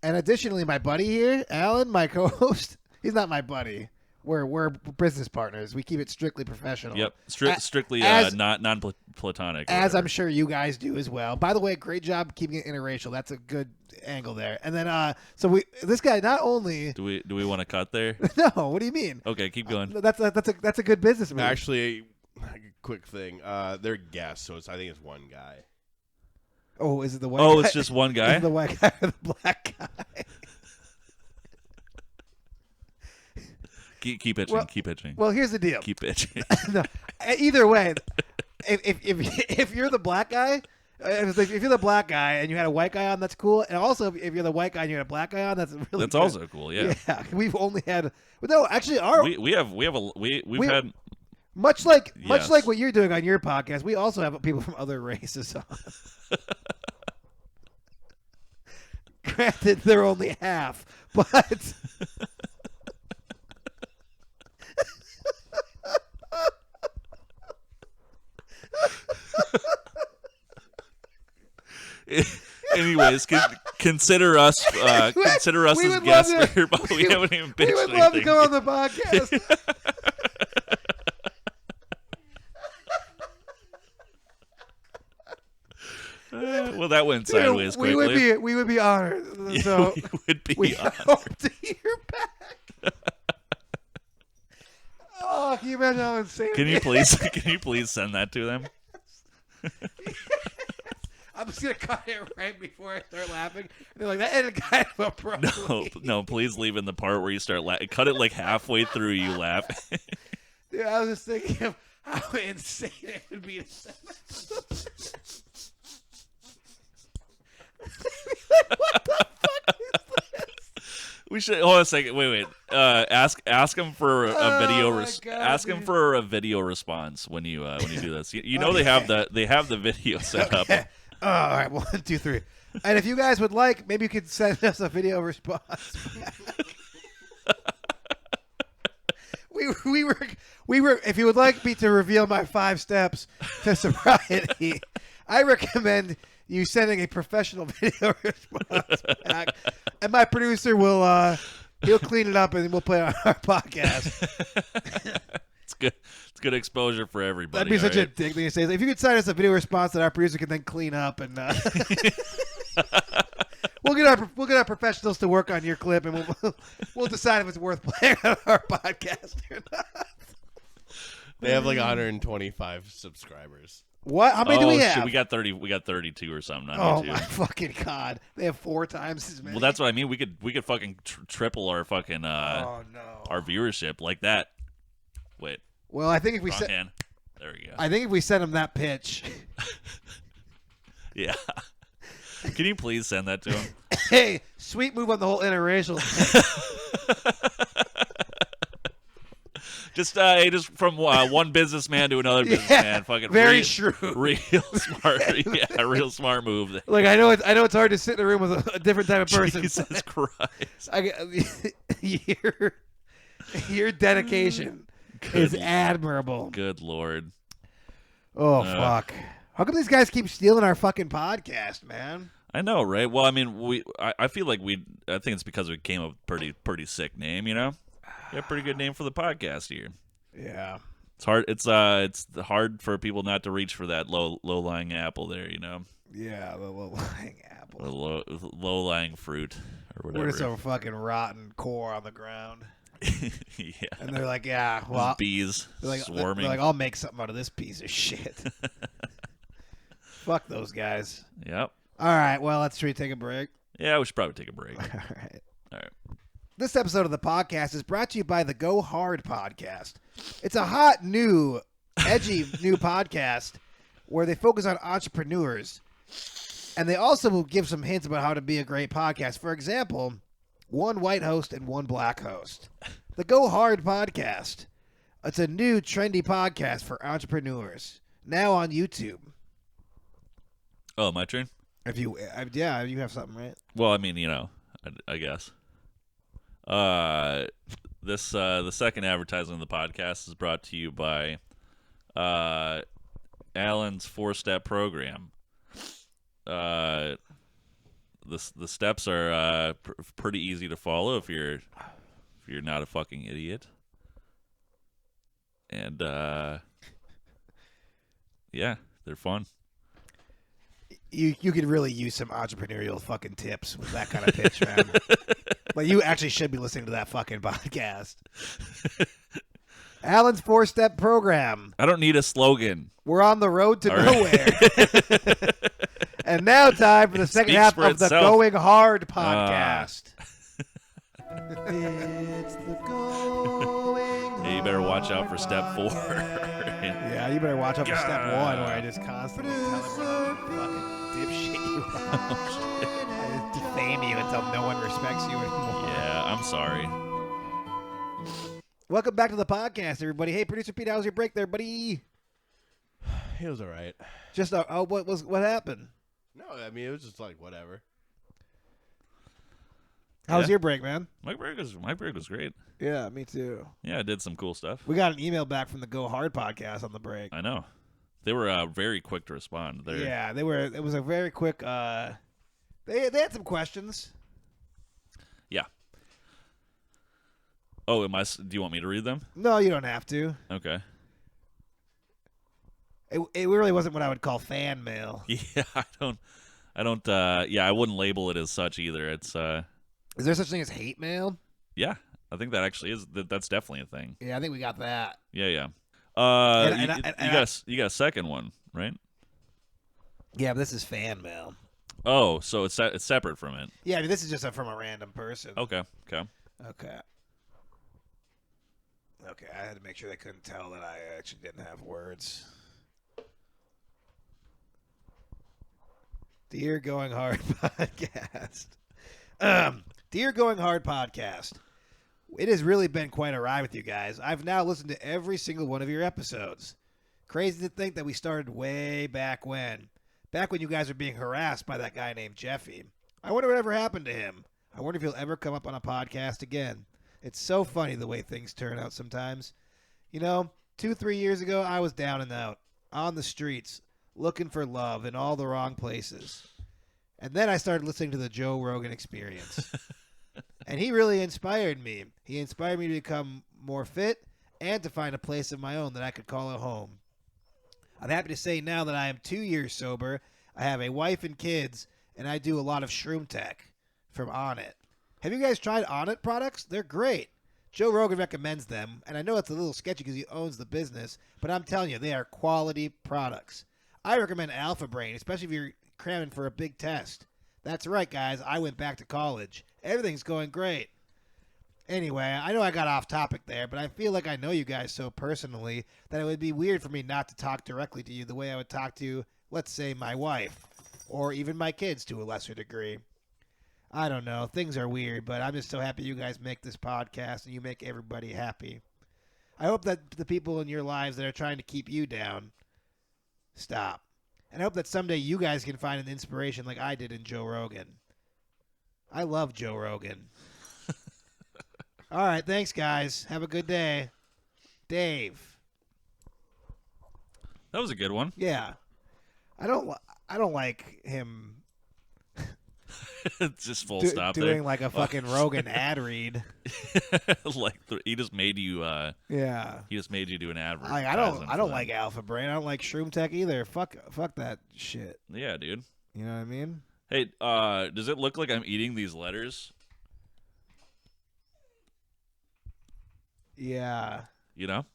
my buddy here, Alan, my co-host, he's not my buddy. We're business partners. We keep it strictly professional. Yep. Strictly as- non-platonic. As I'm sure you guys do as well. By the way, great job keeping it interracial. That's a good angle there. And then, this guy not only Do we want to cut there? no, what do you mean? Okay, keep going. That's a good business move. Actually, quick thing. They're guests, so I think it's one guy. Oh, is it the white? Oh, guy? it's just one Is guy. it the white guy or the black guy? Keep itching. Well- keep itching. Well, here's the deal. Keep itching. No, either way, if you're the black guy, if you're the black guy and you had a white guy on, that's cool. And also, if you're the white guy and you had a black guy on, that's really That's good. also cool. Yeah. Yeah, we've only had no. Actually, We've had much like Yes. what you're doing on your podcast, we also have people from other races on. Granted, they're only half, but. Anyways, consider us we as would guests love to- here, but we haven't even pitched We would love to anything. come on the podcast. Well, that went sideways we quickly. would be honored. So we would be we honored. hope to hear back. Oh, can you imagine how insane? Can you please send that to them? I'm just gonna cut it right before I start laughing. And they're like, that ended kind of abruptly. No, please leave in the part where you start cut it like halfway through you laugh. Dude, I was just thinking of how insane it would be to send that. What the fuck is this? We should hold on a second. Wait. Ask him for a Oh video. my God, ask him dude. for a video response when you do this. You know they have the video set up. Okay. Oh, all right, 1, 2, 3. And if you guys would like, maybe you could send us a video response. we were. If you would like me to reveal my 5 steps to sobriety, I recommend you sending a professional video response back, and my producer will he'll clean it up and we'll play it on our podcast. It's good. It's good exposure for everybody. That'd be such a alright? dick thing to say. If you could send us a video response that our producer can then clean up, and we'll get our professionals to work on your clip, and we'll decide if it's worth playing on our podcast or not. They have like 125 subscribers. What? How many do we shit, have? We got 30. We got 32 or something on Oh YouTube. my fucking god! They have 4 times as many. Well, that's what I mean. We could fucking triple our fucking oh no. our viewership like that. Wait, Well, I think if we wrong send, hand. There we go. I think if we send them that pitch, Yeah. Can you please send that to him? hey, sweet move on the whole interracial thing. Just from one businessman to another businessman. Fucking very real, shrewd. real smart. Yeah, real smart move. Like I know it's hard to sit in a room with a different type of person. Jesus Christ. your dedication is admirable. Good Lord. Oh, fuck. How come these guys keep stealing our fucking podcast, man? I know, right? Well, I mean, I feel like I think it's because we came up with a pretty sick name, you know? Yeah, pretty good name for the podcast here. Yeah. It's hard. It's hard for people not to reach for that low-lying apple there, you know? Yeah, the low-lying Or apple. low-lying fruit or whatever. We're just a fucking rotten core on the ground. Yeah. And they're like, yeah, well, Bees they're like, swarming. they're like, I'll make something out of this piece of shit. Fuck those guys. Yep. All right, well, should we take a break? Yeah, we should probably take a break. All right. All right. This episode of the podcast is brought to you by the Go Hard podcast. It's a hot, new, edgy new podcast where they focus on entrepreneurs. And they also will give some hints about how to be a great podcast. For example, one white host and one black host. The Go Hard podcast. It's a new, trendy podcast for entrepreneurs. Now on YouTube. Oh, my turn? If you have something, right? Well, I mean, you know, I guess. The second advertisement of the podcast is brought to you by Alan's 4-step program. The steps are pretty easy to follow if you're not a fucking idiot. And yeah, they're fun. You could really use some entrepreneurial fucking tips with that kind of pitch, man. Like, you actually should be listening to that fucking podcast. Alan's 4-step program. I don't need a slogan. We're on the road to All right. nowhere. And now time for the second Speaks half for of the itself. Going Hard podcast. It's the Going Yeah, you better watch out for step 4. Yeah, you better watch out for step 1 where I just constantly tell everyone what a fucking dipshit you are. I just defame you until no one respects you anymore. Yeah, I'm sorry. Welcome back to the podcast, everybody. Hey, producer Pete, how was your break there, buddy? It was all right. Just what happened? No, I mean, it was just like whatever. How was Yeah. your break, man? My break was great. Yeah, me too. Yeah, I did some cool stuff. We got an email back from the Go Hard podcast on the break. I know. They were very quick to respond. Yeah, they were. It was a very quick. They had some questions. Yeah. Oh, do you want me to read them? No, you don't have to. Okay. It really wasn't what I would call fan mail. Yeah, I don't. Yeah, I wouldn't label it as such either. It's Is there such thing as hate mail? yeah, I think that actually is. That's definitely a thing. Yeah, I think we got that. Yeah. You got a second one, right? Yeah, but this is fan mail. Oh, so it's separate from it. Yeah, I mean, this is just from a random person. Okay. Okay. I had to make sure they couldn't tell that I actually didn't have words. Dear Going Hard podcast. Dear Going Hard podcast. It has really been quite a ride with you guys. I've now listened to every single one of your episodes. Crazy to think that we started way back when. Back when you guys were being harassed by that guy named Jeffy. I wonder what ever happened to him. I wonder if he'll ever come up on a podcast again. It's so funny the way things turn out sometimes. You know, 2-3 years ago, I was down and out, on the streets, looking for love in all the wrong places. And then I started listening to the Joe Rogan Experience. And he really inspired me. He inspired me to become more fit and to find a place of my own that I could call a home. I'm happy to say now that I am 2 years sober, I have a wife and kids, and I do a lot of shroom tech from Onnit. Have you guys tried Onnit products? They're great. Joe Rogan recommends them, and I know it's a little sketchy because he owns the business, but I'm telling you, they are quality products. I recommend Alpha Brain, especially if you're cramming for a big test. That's right, guys. I went back to college. Everything's going great. Anyway, I know I got off topic there, but I feel like I know you guys so personally that it would be weird for me not to talk directly to you the way I would talk to, let's say, my wife, or even my kids to a lesser degree. I don't know. Things are weird, but I'm just so happy you guys make this podcast and you make everybody happy. I hope that the people in your lives that are trying to keep you down stop. And I hope that someday you guys can find an inspiration like I did in Joe Rogan. I love Joe Rogan. All right, thanks, guys. Have a good day. Dave. That was a good one. Yeah. I don't like him Just full stop doing like a fucking Rogan ad read. Like he just made you. Yeah. He just made you do an ad. I don't like Alpha Brain. I don't like Shroom Tech either. Fuck that shit. Yeah, dude. You know what I mean? Hey, does it look like I'm eating these letters? Yeah. You know?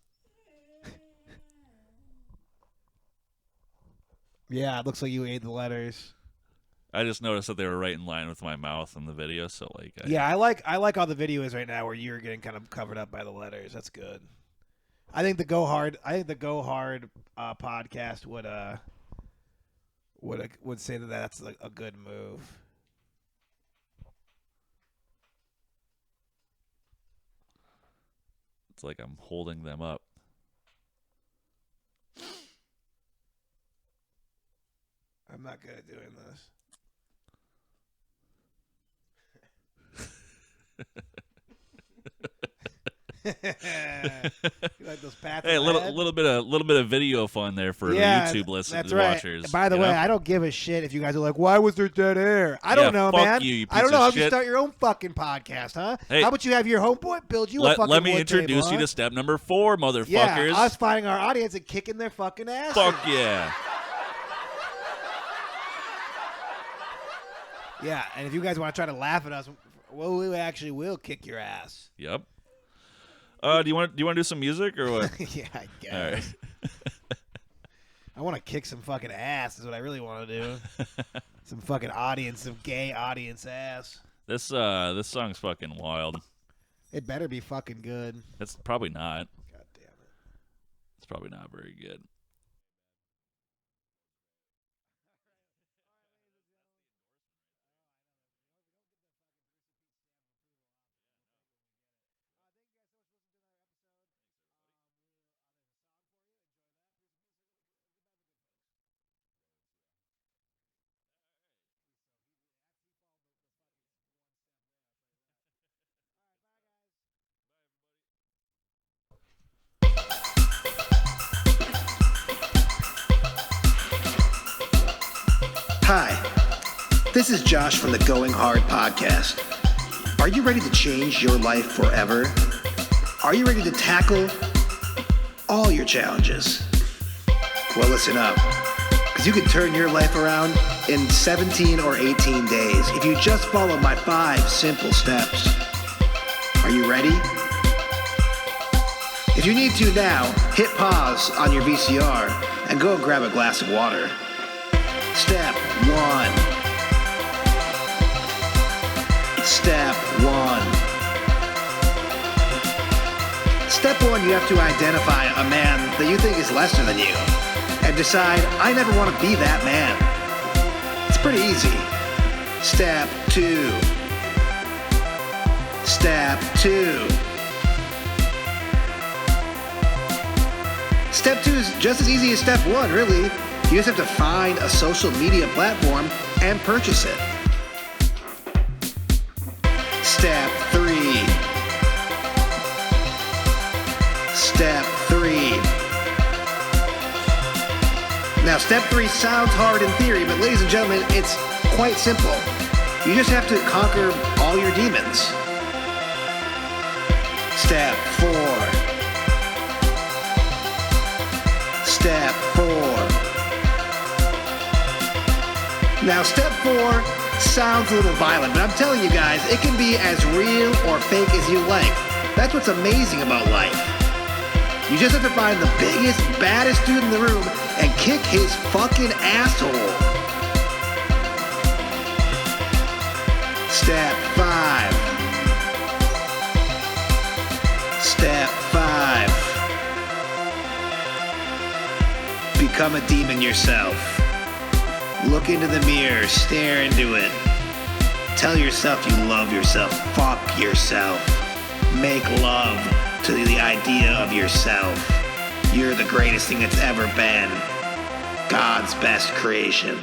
Yeah, it looks like you ate the letters. I just noticed that they were right in line with my mouth in the video, so like. Yeah, I like how the video is right now, where you're getting kind of covered up by the letters. That's good. I think the Go Hard podcast would say that that's a good move. It's like I'm holding them up. I'm not good at doing this. You like those pats? Hey, a on the little head? bit of video fun there for the YouTube That's right. watchers. By the you way, know? I don't give a shit if you guys are like, "Why was there dead air?" I don't know, fuck man. you I don't piece know. of How about you shit. start your own fucking podcast, huh? Hey. How about you have your homeboy build you a fucking let me wood introduce table, you huh? to step number 4, motherfuckers. Yeah, us finding our audience and kicking their fucking ass. Fuck yeah. Yeah, and if you guys want to try to laugh at us, well, we actually will kick your ass. Yep. Do you want to do some music or what? Yeah, I guess. All right. I want to kick some fucking ass is what I really want to do. Some fucking audience, some gay audience ass. This song's fucking wild. It better be fucking good. It's probably not. God damn it. It's probably not very good. Hi, this is Josh from the Going Hard podcast. Are you ready to change your life forever? Are you ready to tackle all your challenges? Well, listen up, because you can turn your life around in 17 or 18 days if you just follow my 5 simple steps. Are you ready? If you need to now, hit pause on your VCR and go grab a glass of water. Step 1. Step 1. Step 1, you have to identify a man that you think is lesser than you and decide, I never want to be that man. It's pretty easy. Step 2. Step 2. Step 2 is just as easy as step 1, really. You just have to find a social media platform and purchase it. Step 3. Step 3. Now, step 3 sounds hard in theory, but ladies and gentlemen, it's quite simple. You just have to conquer all your demons. Step 4. Step 4. Now, step 4 sounds a little violent, but I'm telling you guys, it can be as real or fake as you like. That's what's amazing about life. You just have to find the biggest, baddest dude in the room and kick his fucking asshole. Step 5. Step 5. Become a demon yourself. Look into the mirror, stare into it. Tell yourself you love yourself. Fuck yourself. Make love to the idea of yourself. You're the greatest thing that's ever been. God's best creation.